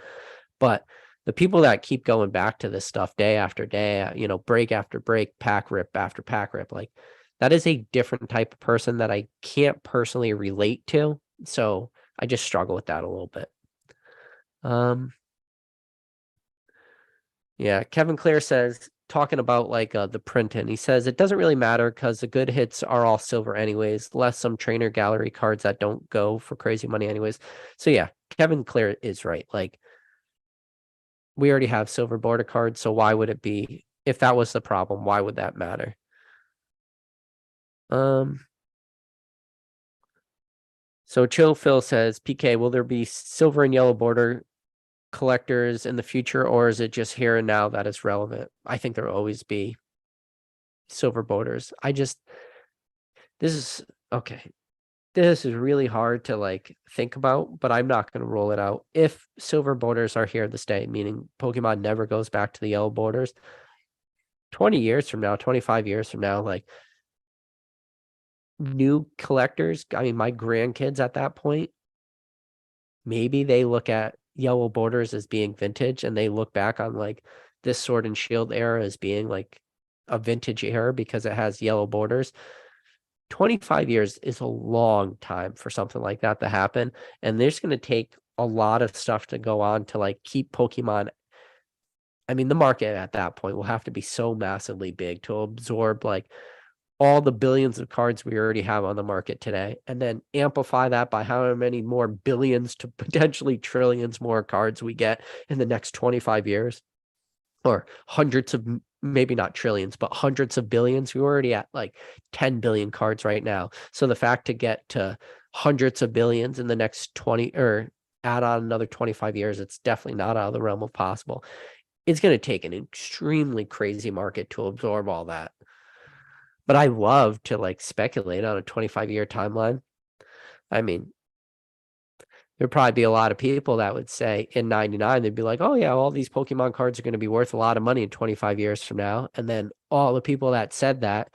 But the people that keep going back to this stuff day after day, break after break, pack rip after pack rip, like that is a different type of person that I can't personally relate to. So I just struggle with that a little bit. Yeah, Kevin Clare says, talking about like the printing, he says it doesn't really matter because the good hits are all silver anyways, less some trainer gallery cards that don't go for crazy money anyways. So yeah, Kevin Clare is right. Like we already have silver border cards, so why would it be, if that was the problem, why would that matter? So Chill Phil says, PK, will there be silver and yellow border collectors in the future, or is it just here and now that is relevant? I think there will always be silver borders. This is okay. This is really hard to like think about, but I'm not going to roll it out. If silver borders are here to stay, meaning Pokemon never goes back to the yellow borders, 20 years from now, 25 years from now, like new collectors, I mean, my grandkids at that point, maybe they look at yellow borders as being vintage and they look back on like this Sword and Shield era as being like a vintage era because it has yellow borders. 25 years is a long time for something like that to happen. And there's going to take a lot of stuff to go on to like keep Pokemon. I mean, the market at that point will have to be so massively big to absorb like all the billions of cards we already have on the market today, and then amplify that by how many more billions to potentially trillions more cards we get in the next 25 years, or hundreds of, maybe not trillions, but hundreds of billions. We're already at like 10 billion cards right now. So the fact to get to hundreds of billions in the next 20 or add on another 25 years, it's definitely not out of the realm of possible. It's going to take an extremely crazy market to absorb all that. But I love to like speculate on a 25-year timeline. I mean, there'd probably be a lot of people that would say in 99, they'd be like, oh yeah, all these Pokemon cards are going to be worth a lot of money in 25 years from now. And then all the people that said that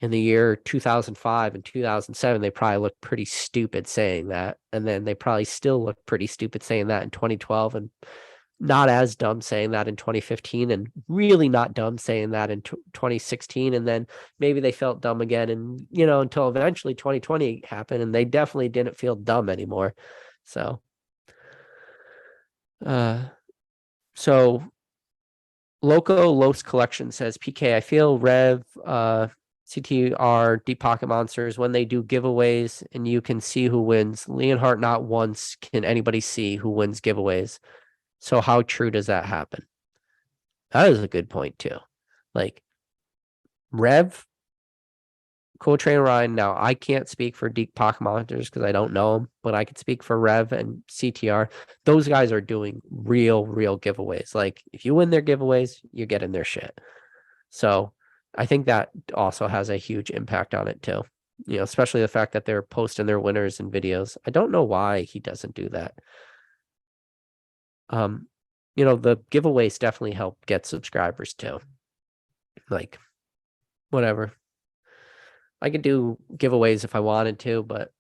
in the year 2005 and 2007, they probably looked pretty stupid saying that. And then they probably still look pretty stupid saying that in 2012, and not as dumb saying that in 2015, and really not dumb saying that in 2016. And then maybe they felt dumb again, and until eventually 2020 happened and they definitely didn't feel dumb anymore. So so Loco Los Collection says, PK, I feel Rev CTR Deep Pocket Monsters, when they do giveaways and you can see who wins. Leonhardt, not once can anybody see who wins giveaways. So how true does that happen? That is a good point too. Like Rev, Cool Train Ryan. Now I can't speak for Deep Pocket Monsters because I don't know them, but I can speak for Rev and CTR. Those guys are doing real giveaways. Like if you win their giveaways, you're getting their shit. So I think that also has a huge impact on it too. Especially the fact that they're posting their winners in videos. I don't know why he doesn't do that. The giveaways definitely help get subscribers too. Like, whatever. I could do giveaways if I wanted to, but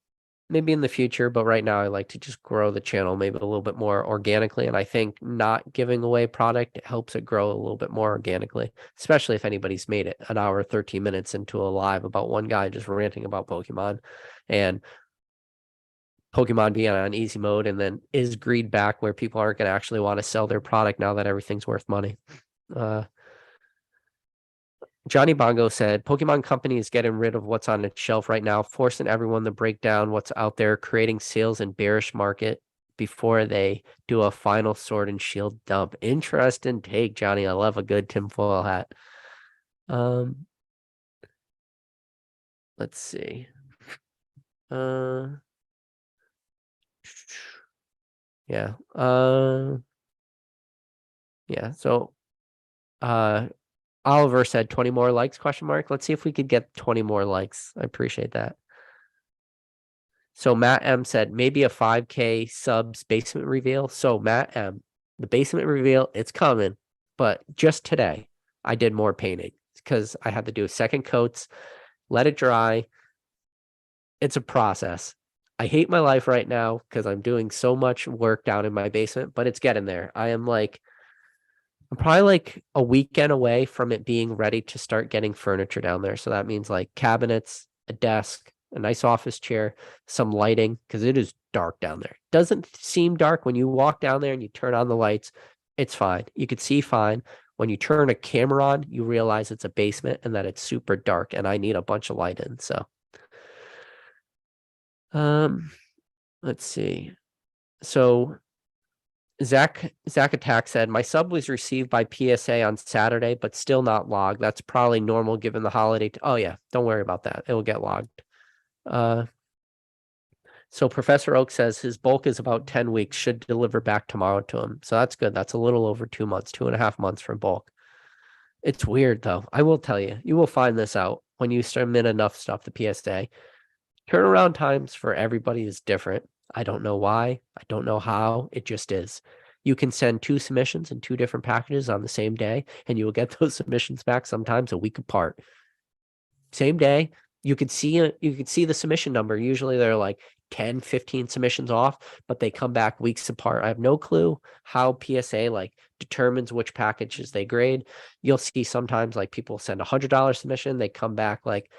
maybe in the future. But right now, I like to just grow the channel maybe a little bit more organically. And I think not giving away product helps it grow a little bit more organically, especially if anybody's made it an hour, 13 minutes into a live about one guy just ranting about Pokemon and Pokemon being on easy mode, and then is greed back where people aren't going to actually want to sell their product now that everything's worth money. Johnny Bongo said, Pokemon Company is getting rid of what's on its shelf right now, forcing everyone to break down what's out there, creating sales and bearish market before they do a final Sword and Shield dump. Interesting take, Johnny. I love a good tinfoil hat. Let's see. Yeah. Yeah. So, Oliver said 20 more likes, question mark. Let's see if we could get 20 more likes. I appreciate that. So Matt M said maybe a 5K subs basement reveal. So Matt M, the basement reveal, it's coming. But just today, I did more painting because I had to do second coats, let it dry. It's a process. I hate my life right now because I'm doing so much work down in my basement, but it's getting there. I'm probably like a weekend away from it being ready to start getting furniture down there. So that means like cabinets, a desk, a nice office chair, some lighting, because it is dark down there. Doesn't seem dark when you walk down there and you turn on the lights. It's fine. You could see fine. When you turn a camera on, you realize it's a basement and that it's super dark and I need a bunch of light in. So let's see. So Zach Attack said, my sub was received by PSA on Saturday, but still not logged. That's probably normal given the holiday. Oh, yeah. Don't worry about that. It will get logged. So Professor Oak says his bulk is about 10 weeks, should deliver back tomorrow to him. So that's good. That's a little over 2 months, 2.5 months for bulk. It's weird, though. I will tell you, you will find this out when you submit enough stuff to PSA. Turnaround times for everybody is different. I don't know why. I don't know how. It just is. You can send 2 submissions in 2 different packages on the same day, and you will get those submissions back sometimes a week apart. Same day, you could see the submission number. Usually they're like 10, 15 submissions off, but they come back weeks apart. I have no clue how PSA like determines which packages they grade. You'll see sometimes like people send $100 submission, they come back like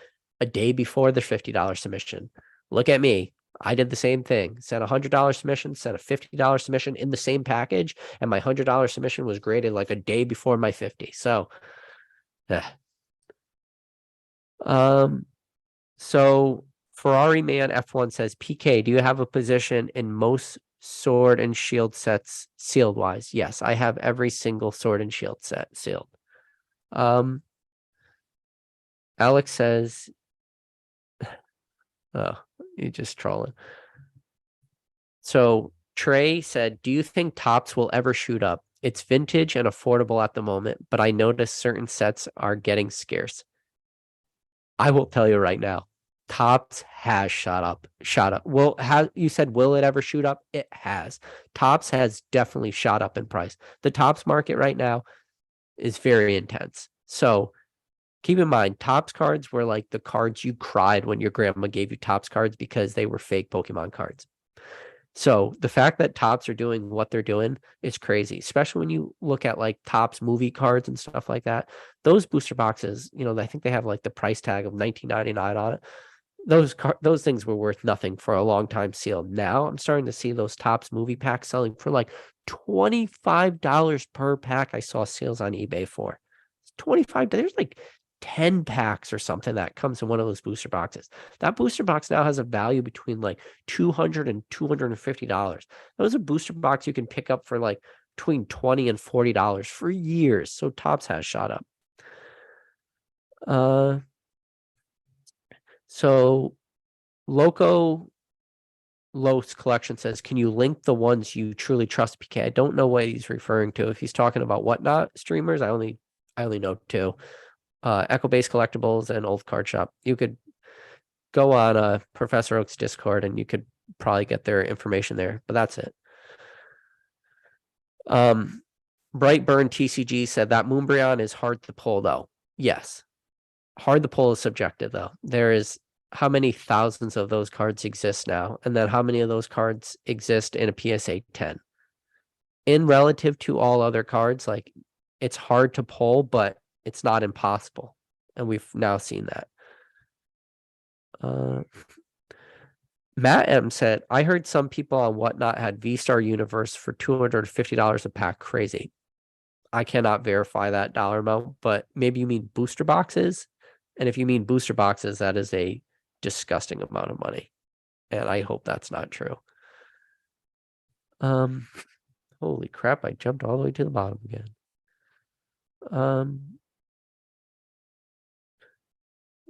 a day before their $50 submission. Look at me. I did the same thing. Sent $100 submission, sent a $50 submission in the same package, and my $100 submission was graded like a day before my 50. So, so Ferrari Man F1 says, PK, do you have a position in most sword and shield sets sealed wise? Yes, I have every single sword and shield set sealed. Alex says, oh, you're just trolling. So Trey said, do you think tops will ever shoot up? It's vintage and affordable at the moment, but I noticed certain sets are getting scarce. I will tell you right now, tops has shot up. Well, you said, will it ever shoot up? It has. Tops has definitely shot up in price. The tops market right now is very intense. So keep in mind, tops cards were like the cards you cried when your grandma gave you tops cards because they were fake Pokemon cards. So the fact that tops are doing what they're doing is crazy, especially when you look at like tops movie cards and stuff like that. Those booster boxes, I think they have like the price tag of $19.99 on it. Those things were worth nothing for a long time sealed. Now I'm starting to see those tops movie packs selling for like $25 per pack. I saw sales on eBay for 25. There's like 10 packs or something that comes in one of those booster boxes. That booster box now has a value between like $200 and $250. That was a booster box you can pick up for like between $20 and $40 for years. So tops has shot up. So Loco Los Collection says, can you link the ones you truly trust, PK? I don't know what he's referring to. If he's talking about whatnot streamers, I only know 2. Echo Base Collectibles and Old Card Shop. You could go on Professor Oak's Discord and you could probably get their information there, but that's it. Brightburn TCG said that Moonbreon is hard to pull though. Yes. Hard to pull is subjective though. There is how many thousands of those cards exist now, and then how many of those cards exist in a PSA 10. In relative to all other cards, like it's hard to pull, but it's not impossible. And we've now seen that. Matt M said, I heard some people on Whatnot had V-Star Universe for $250 a pack. Crazy. I cannot verify that dollar amount, but maybe you mean booster boxes. And if you mean booster boxes, that is a disgusting amount of money. And I hope that's not true. Holy crap, I jumped all the way to the bottom again.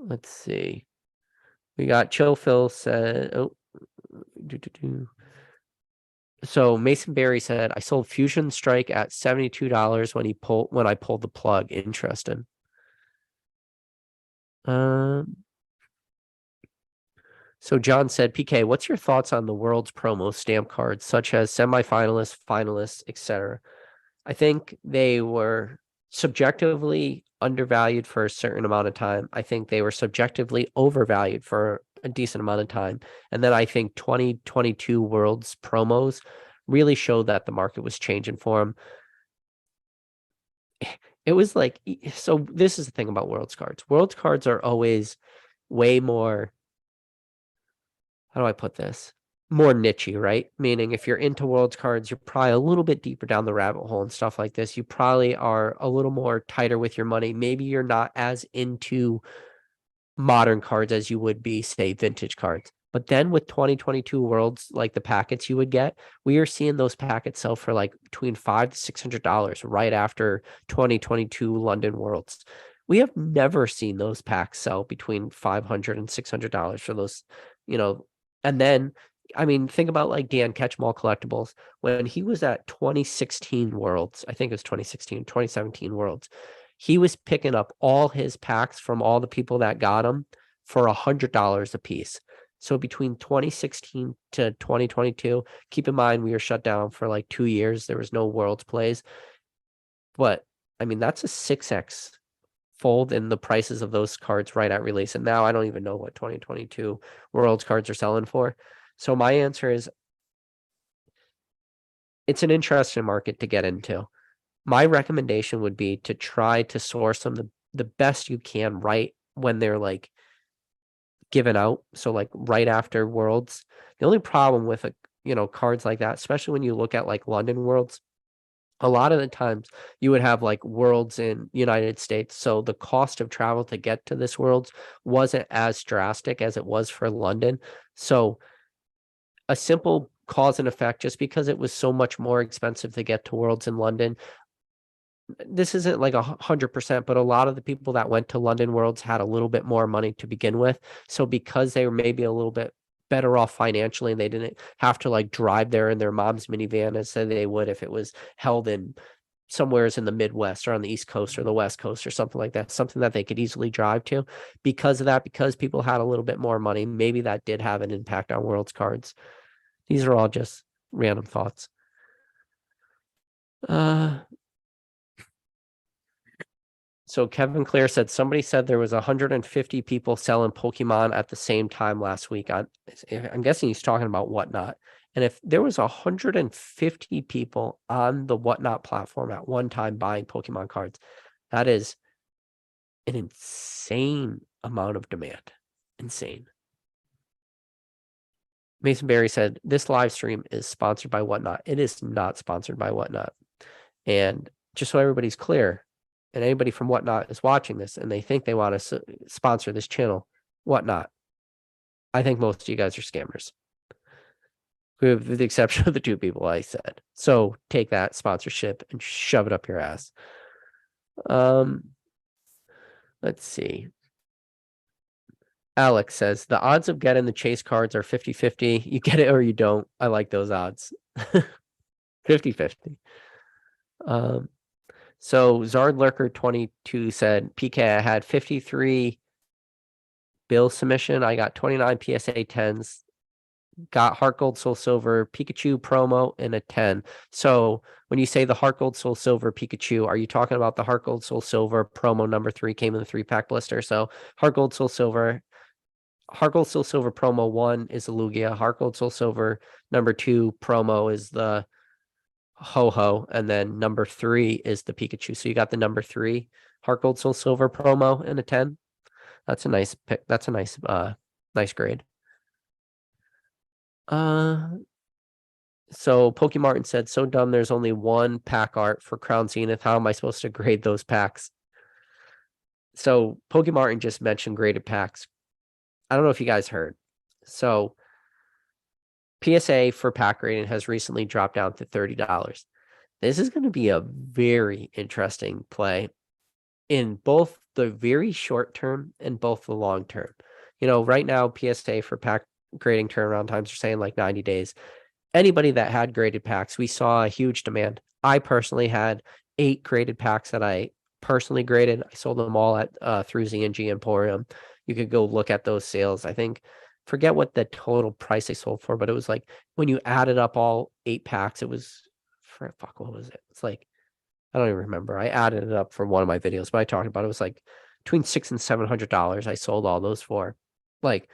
Let's see. We got Chill Phil said, So Mason Berry said, I sold Fusion Strike at $72 when I pulled the plug. Interesting. So John said, PK, what's your thoughts on the world's promo stamp cards, such as semifinalists, finalists, etc.? I think they were subjectively undervalued for a certain amount of time. I think they were subjectively overvalued for a decent amount of time. And then I think 2022 Worlds promos really showed that the market was changing for them. It was like, so this is the thing about Worlds cards. Worlds cards are always way more, how do I put this? More nichey, right? Meaning if you're into Worlds cards, you're probably a little bit deeper down the rabbit hole and stuff like this. You probably are a little more tighter with your money. Maybe you're not as into modern cards as you would be, say, vintage cards. But then with 2022 Worlds, like the packets you would get, we are seeing those packets sell for like between $500 to $600 right after 2022 London Worlds. We have never seen those packs sell between $500 and $600 for those, and then, I mean, think about like Dan Catchmall Collectibles when he was at 2016 Worlds. I think it was 2016, 2017 Worlds. He was picking up all his packs from all the people that got them for $100 a piece. So between 2016 to 2022, keep in mind we were shut down for like 2 years. There was no Worlds plays. But I mean, that's a 6x fold in the prices of those cards right at release. And now I don't even know what 2022 Worlds cards are selling for. So my answer is it's an interesting market to get into. My recommendation would be to try to source them the best you can right when they're like given out. So like right after Worlds. The only problem with cards like that, especially when you look at like London Worlds, a lot of the times you would have like Worlds in United States. So the cost of travel to get to this Worlds wasn't as drastic as it was for London. So a simple cause and effect, just because it was so much more expensive to get to Worlds in London. This isn't like 100%, but a lot of the people that went to London Worlds had a little bit more money to begin with. So because they were maybe a little bit better off financially and they didn't have to like drive there in their mom's minivan as they would if it was held in somewheres in the Midwest or on the East Coast or the West Coast or something like that, something that they could easily drive to. Because of that, because people had a little bit more money, maybe that did have an impact on Worlds cards. These are all just random thoughts. So Kevin Clare said somebody said there was 150 people selling Pokemon at the same time last week. I'm guessing he's talking about Whatnot. And if there was 150 people on the Whatnot platform at one time buying Pokemon cards, that is an insane amount of demand. Insane. Mason Berry said this live stream is sponsored by Whatnot. It is not sponsored by Whatnot. And just so everybody's clear, and anybody from Whatnot is watching this and they think they want to sponsor this channel, Whatnot, I think most of you guys are scammers, with the exception of the two people I said. So take that sponsorship and shove it up your ass. Let's see. Alex says the odds of getting the chase cards are 50-50. You get it or you don't. I like those odds. 50-50. So Zard Lurker 22 said, PK, I had 53 bill submission. I got 29 PSA 10s, got Heart Gold Soul Silver, Pikachu promo, and a 10. So when you say the Heart Gold Soul Silver Pikachu, are you talking about the Heart Gold Soul Silver promo number 3 came in the 3-pack blister? So Heart Gold Soul Silver promo 1 is the Lugia. Heart Gold Soul Silver number 2 promo is the Ho-Ho, and then number 3 is the Pikachu. So you got the number 3 Heart Gold Soul Silver promo and a 10. That's a nice pick. That's a nice grade. So Pokemartin said, so dumb there's only one pack art for Crown Zenith. How am I supposed to grade those packs? So Pokemartin just mentioned graded packs. I don't know if you guys heard. So PSA for pack grading has recently dropped down to $30. This is going to be a very interesting play in both the very short term and both the long term. Right now, PSA for pack grading turnaround times are saying like 90 days. anybody that had graded packs, we saw a huge demand. I personally had 8 graded packs that I personally graded. I sold them all at through ZNG Emporium. You could go look at those sales. I think forget what the total price they sold for, but it was like when you added up all 8 packs, it was what was it? It's like I don't even remember. I added it up for one of my videos, but I talked about it. It was like between $600 and $700. I sold all those for. Like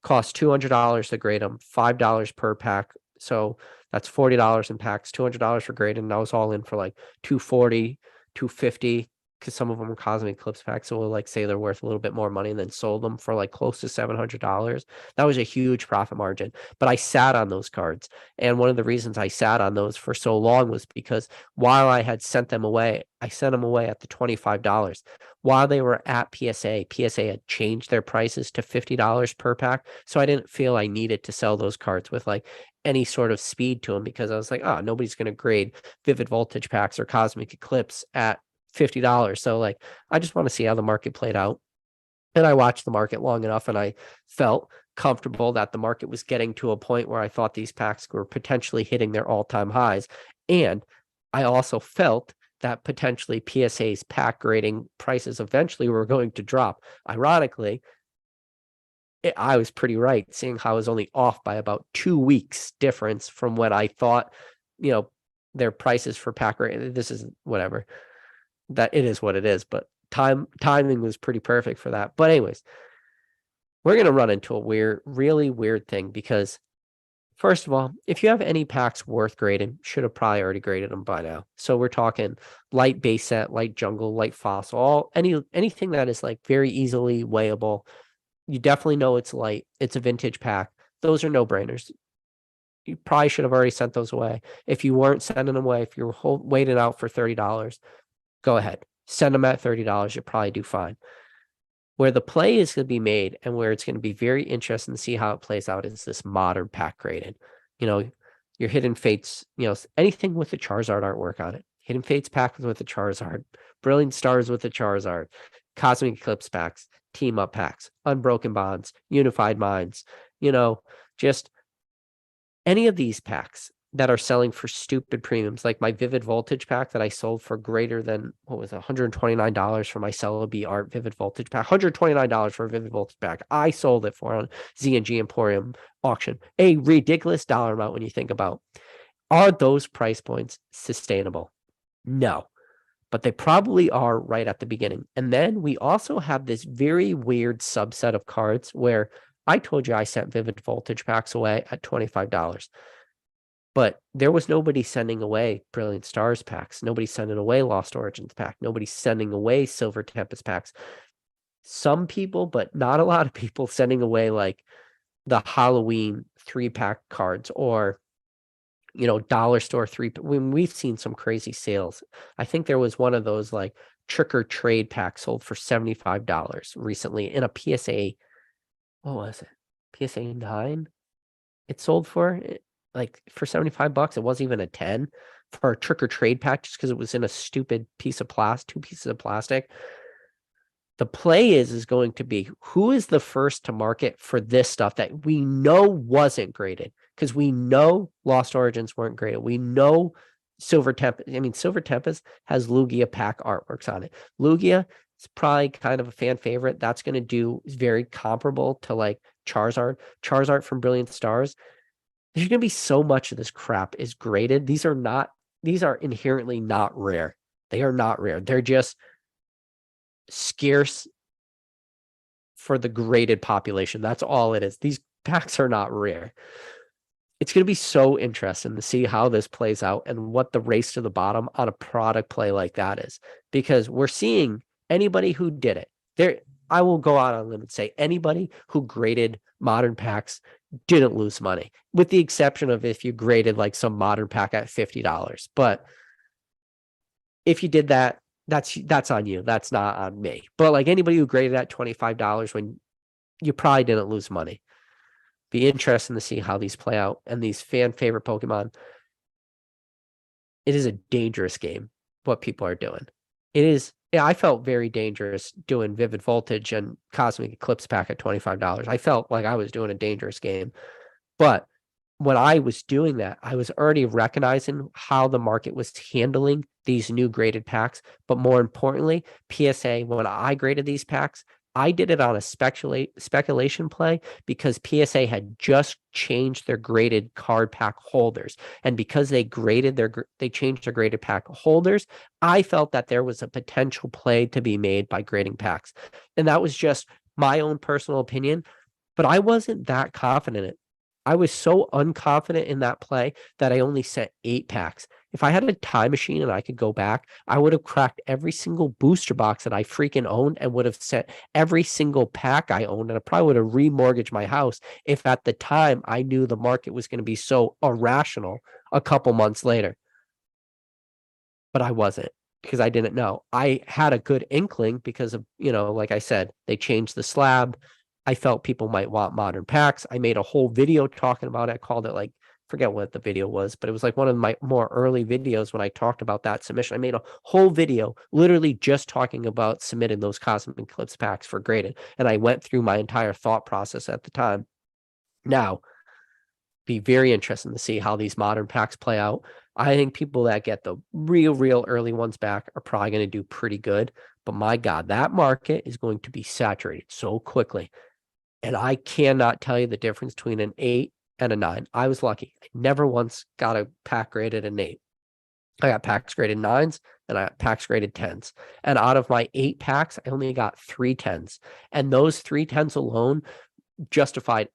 cost $200 to grade them, $5 per pack. So that's $40 in packs, $200 for grading. And I was all in for like 240, 250, because some of them were Cosmic Eclipse packs. So we'll like say they're worth a little bit more money and then sold them for like close to $700. That was a huge profit margin. But I sat on those cards. And one of the reasons I sat on those for so long was because while I had sent them away, I sent them away at the $25. While they were at PSA had changed their prices to $50 per pack. So I didn't feel I needed to sell those cards with like any sort of speed to them because I was like, oh, nobody's going to grade Vivid Voltage packs or Cosmic Eclipse at $50. So like, I just want to see how the market played out. And I watched the market long enough and I felt comfortable that the market was getting to a point where I thought these packs were potentially hitting their all-time highs. And I also felt that potentially PSA's pack grading prices eventually were going to drop. Ironically, I was pretty right, seeing how I was only off by about 2 weeks difference from when I thought, their prices for pack rate. This is whatever. That it is what it is, but timing was pretty perfect for that. But anyways, we're gonna run into a really weird thing because first of all, if you have any packs worth grading, should have probably already graded them by now. So we're talking light base set, light jungle, light fossil, anything that is like very easily weighable. You definitely know it's light. It's a vintage pack. Those are no brainers. You probably should have already sent those away. If you weren't sending them away, if you were waiting out for $30, go ahead. Send them at $30. You'll probably do fine. Where the play is going to be made and where it's going to be very interesting to see how it plays out is this modern pack grading. Your Hidden Fates, anything with the Charizard artwork on it. Hidden Fates pack with the Charizard. Brilliant Stars with the Charizard. Cosmic Eclipse packs. Team Up packs. Unbroken Bonds. Unified Minds. Just any of these packs that are selling for stupid premiums, like my Vivid Voltage pack that I sold for greater than, $129 for my Celebi Art Vivid Voltage pack. $129 for a Vivid Voltage pack. I sold it for on ZNG Emporium auction. A ridiculous dollar amount when you think about. Are those price points sustainable? No. But they probably are right at the beginning. And then we also have this very weird subset of cards where I told you I sent Vivid Voltage packs away at $25. But there was nobody sending away Brilliant Stars packs. Nobody sending away Lost Origins pack. Nobody sending away Silver Tempest packs. Some people, but not a lot of people, sending away like the Halloween 3-pack cards or, dollar store 3. When we've seen some crazy sales. I think there was one of those like trick or trade packs sold for $75 recently in a PSA. What was it? PSA 9? It sold for like for $75. It wasn't even a 10 for a trick or trade pack just because it was in a stupid piece of plastic, 2 pieces of plastic. The play is going to be who is the first to market for this stuff that we know wasn't graded, because we know Lost Origins weren't graded. We know Silver Tempest has Lugia pack artworks on it. Lugia is probably kind of a fan favorite. That's going to do very comparable to like Charizard from Brilliant Stars. There's going to be so much of this crap is graded. These are inherently not rare. They are not rare. They're just scarce for the graded population. That's all it is. These packs are not rare. It's going to be so interesting to see how this plays out and what the race to the bottom on a product play like that is, because we're seeing anybody who did it there. I will go out on a limb and say anybody who graded modern packs didn't lose money, with the exception of if you graded like some modern pack at $50. But if you did that, that's on you. That's not on me. But like anybody who graded at $25, when you probably didn't lose money. Be interesting to see how these play out. And these fan favorite Pokemon, it is a dangerous game, what people are doing. It is. Yeah, I felt very dangerous doing Vivid Voltage and Cosmic Eclipse pack at $25. I felt like I was doing a dangerous game. But when I was doing that, I was already recognizing how the market was handling these new graded packs. But more importantly, PSA, when I graded these packs, I did it on a speculation play because PSA had just changed their graded card pack holders. And because they changed their graded pack holders, I felt that there was a potential play to be made by grading packs. And that was just my own personal opinion, but I wasn't that confident in it. I was so unconfident in that play that I only sent 8 packs. If I had a time machine and I could go back, I would have cracked every single booster box that I freaking owned and would have sent every single pack I owned. And I probably would have remortgaged my house if at the time I knew the market was going to be so irrational a couple months later. But I wasn't, because I didn't know. I had a good inkling because of, like I said, they changed the slab. I felt people might want modern packs. I made a whole video talking about it. I called it, like, forget what the video was, but it was like one of my more early videos when I talked about that submission. I made a whole video literally just talking about submitting those Cosmic Eclipse packs for graded. And I went through my entire thought process at the time. Now, be very interesting to see how these modern packs play out. I think people that get the real early ones back are probably going to do pretty good. But my God, that market is going to be saturated so quickly. And I cannot tell you the difference between an 8 and a 9. I was lucky. I never once got a pack graded an 8. I got packs graded 9s and I got packs graded 10s. And out of my 8 packs, I only got 3 10s. And those 3 10s alone justified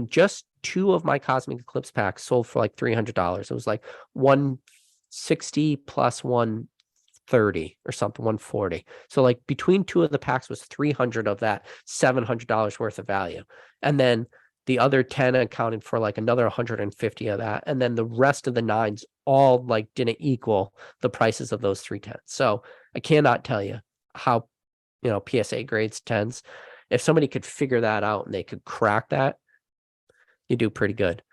just 2 of my Cosmic Eclipse packs sold for like $300. It was like 160 plus 130 or something, 140. So like between 2 of the packs was 300 of that $700 worth of value. And then the other 10 accounted for like another 150 of that. And then the rest of the 9s all like didn't equal the prices of those 3 10s. So I cannot tell you how, PSA grades 10s. If somebody could figure that out and they could crack that, you do pretty good.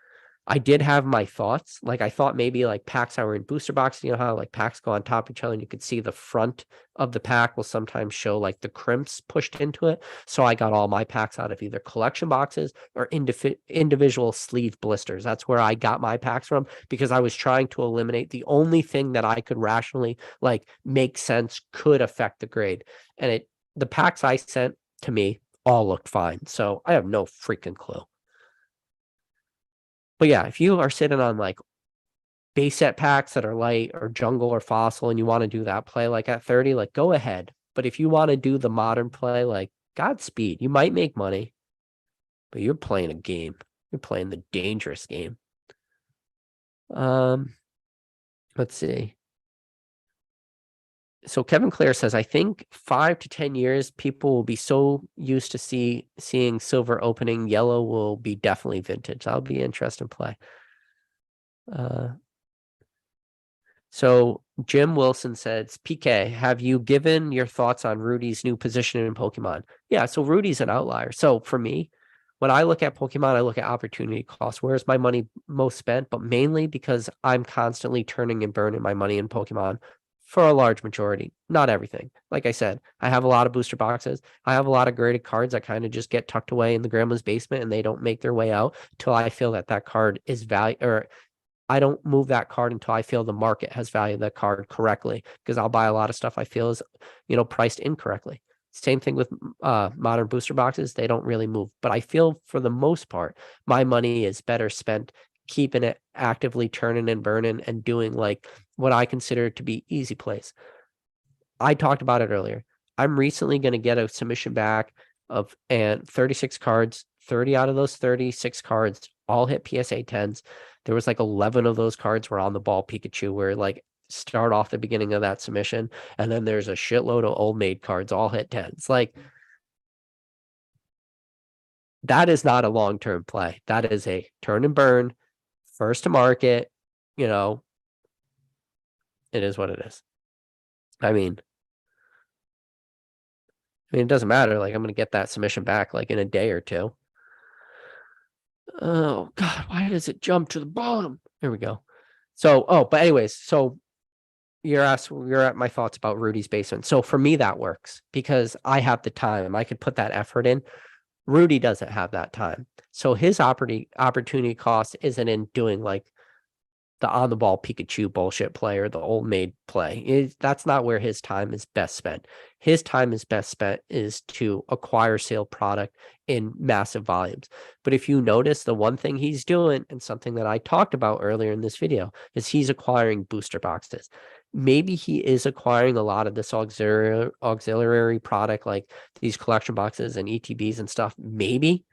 I did have my thoughts. Like, I thought maybe like packs that were in booster boxes, you know how like packs go on top of each other and you could see the front of the pack will sometimes show like the crimps pushed into it. So I got all my packs out of either collection boxes or individual sleeve blisters. That's where I got my packs from, because I was trying to eliminate the only thing that I could rationally like make sense could affect the grade. And the packs I sent to me all looked fine. So I have no freaking clue. But yeah, if you are sitting on like base set packs that are light or jungle or fossil and you want to do that play like at 30, like go ahead. But if you want to do the modern play, like Godspeed, you might make money, but you're playing a game. You're playing the dangerous game. Let's see. So Kevin Clare says, I think 5 to 10 years, people will be so used to seeing silver opening. Yellow will be definitely vintage. That'll be an interesting play. So Jim Wilson says, PK, have you given your thoughts on Rudy's new position in Pokemon? Yeah, so Rudy's an outlier. So for me, when I look at Pokemon, I look at opportunity cost. Where's my money most spent? But mainly because I'm constantly turning and burning my money in Pokemon for a large majority, not everything. Like I said, I have a lot of booster boxes. I have a lot of graded cards that kind of just get tucked away in the grandma's basement and they don't make their way out till I feel that card is value, or I don't move that card until I feel the market has valued that card correctly, because I'll buy a lot of stuff I feel is, priced incorrectly. Same thing with modern booster boxes. They don't really move, but I feel for the most part, my money is better spent keeping it actively turning and burning and doing like what I consider to be easy plays. I talked about it earlier. I'm recently going to get a submission back of 36 cards. 30 out of those 36 cards all hit PSA 10s. There was like 11 of those cards were on the ball Pikachu, where like start off the beginning of that submission. And then there's a shitload of old maid cards all hit 10s. Like, that is not a long-term play. That is a turn and burn, first to market, it is what it is. I mean, it doesn't matter. Like, I'm going to get that submission back like in a day or two. Oh God, why does it jump to the bottom? There we go. So, but anyways, so you're at my thoughts about Rudy's basement. So for me, that works because I have the time. I could put that effort in. Rudy doesn't have that time. So his opportunity cost isn't in doing like the on the ball Pikachu bullshit play or the old maid play. That's not where his time is best spent. His time is best spent is to acquire sale product in massive volumes. But if you notice, the one thing he's doing, and something that I talked about earlier in this video, is he's acquiring booster boxes. Maybe he is acquiring a lot of this auxiliary product, like these collection boxes and ETBs and stuff. Maybe.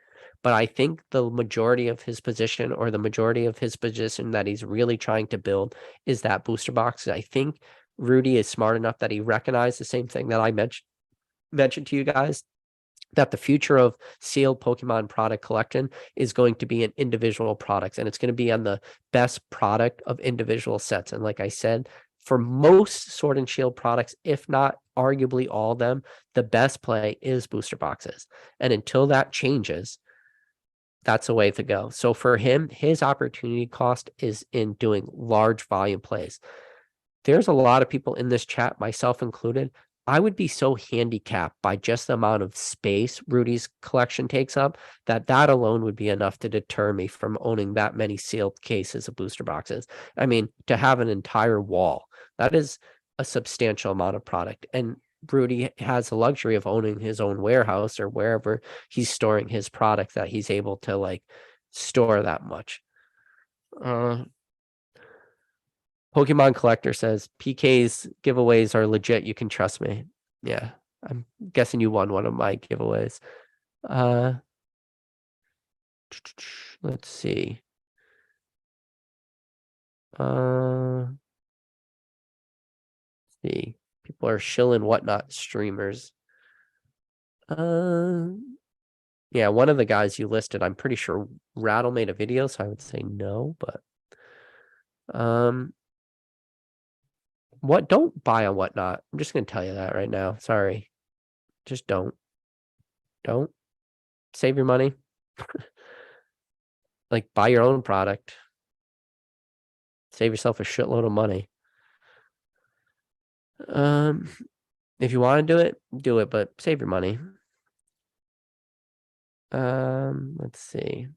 But I think the majority of his position, or the majority of his position that he's really trying to build, is that booster box. I think Rudy is smart enough that he recognized the same thing that I mentioned to you guys, that the future of sealed Pokemon product collection is going to be in individual products, and it's going to be on the best product of individual sets. And like I said, for most Sword and Shield products, if not arguably all of them, the best play is booster boxes. And until that changes, that's the way to go. So for him, his opportunity cost is in doing large volume plays. There's a lot of people in this chat, myself included. I would be so handicapped by just the amount of space Rudy's collection takes up that alone would be enough to deter me from owning that many sealed cases of booster boxes. I mean, to have an entire wall, that is a substantial amount of product. And Rudy has the luxury of owning his own warehouse or wherever he's storing his product, that he's able to like store that much. Pokemon Collector says PK's giveaways are legit. You can trust me. Yeah, I'm guessing you won one of my giveaways. Let's see. See, people are shilling whatnot streamers. Yeah, one of the guys you listed, I'm pretty sure Rattle made a video, so I would say no, but what, don't buy on whatnot. I'm just gonna tell you that right now. Sorry. Just don't. Don't. Save your money. Like, buy your own product. Save yourself a shitload of money. If you want to do it, but save your money. Let's see.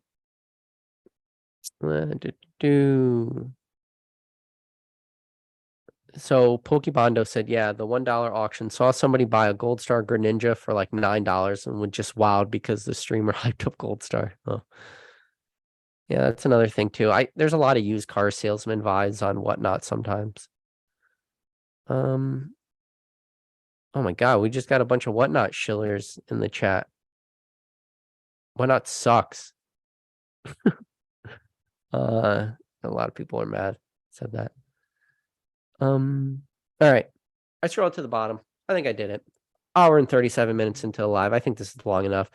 So Pokebondo said, yeah, the $1 auction, saw somebody buy a Gold Star Greninja for like $9 and was just wowed because the streamer hyped up Gold Star. Oh. Yeah, that's another thing too. There's a lot of used car salesman vibes on whatnot sometimes. Oh my god, we just got a bunch of whatnot shillers in the chat. Whatnot sucks. A lot of people are mad. Said that. All right. I scrolled to the bottom. I think I did it. Hour and 37 minutes into live. I think this is long enough.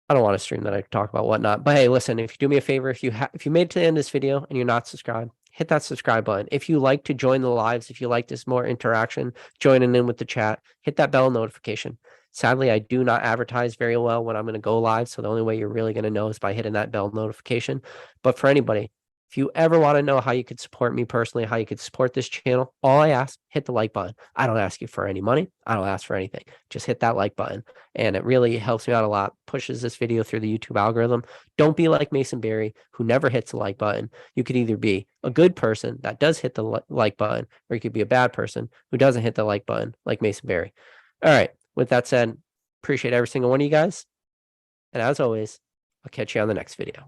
I don't want to stream that I talk about whatnot. But hey, listen, if you do me a favor, if you made it to the end of this video and you're not subscribed, hit that subscribe button. If you like to join the lives, if you like this more interaction, joining in with the chat, hit that bell notification. Sadly, I do not advertise very well when I'm going to go live. So the only way you're really going to know is by hitting that bell notification. But for anybody, if you ever want to know how you could support me personally, how you could support this channel, all I ask, hit the like button. I don't ask you for any money. I don't ask for anything. Just hit that like button. And it really helps me out a lot, pushes this video through the YouTube algorithm. Don't be like Mason Berry, who never hits the like button. You could either be a good person that does hit the like button, or you could be a bad person who doesn't hit the like button like Mason Berry. All right. With that said, appreciate every single one of you guys. And as always, I'll catch you on the next video.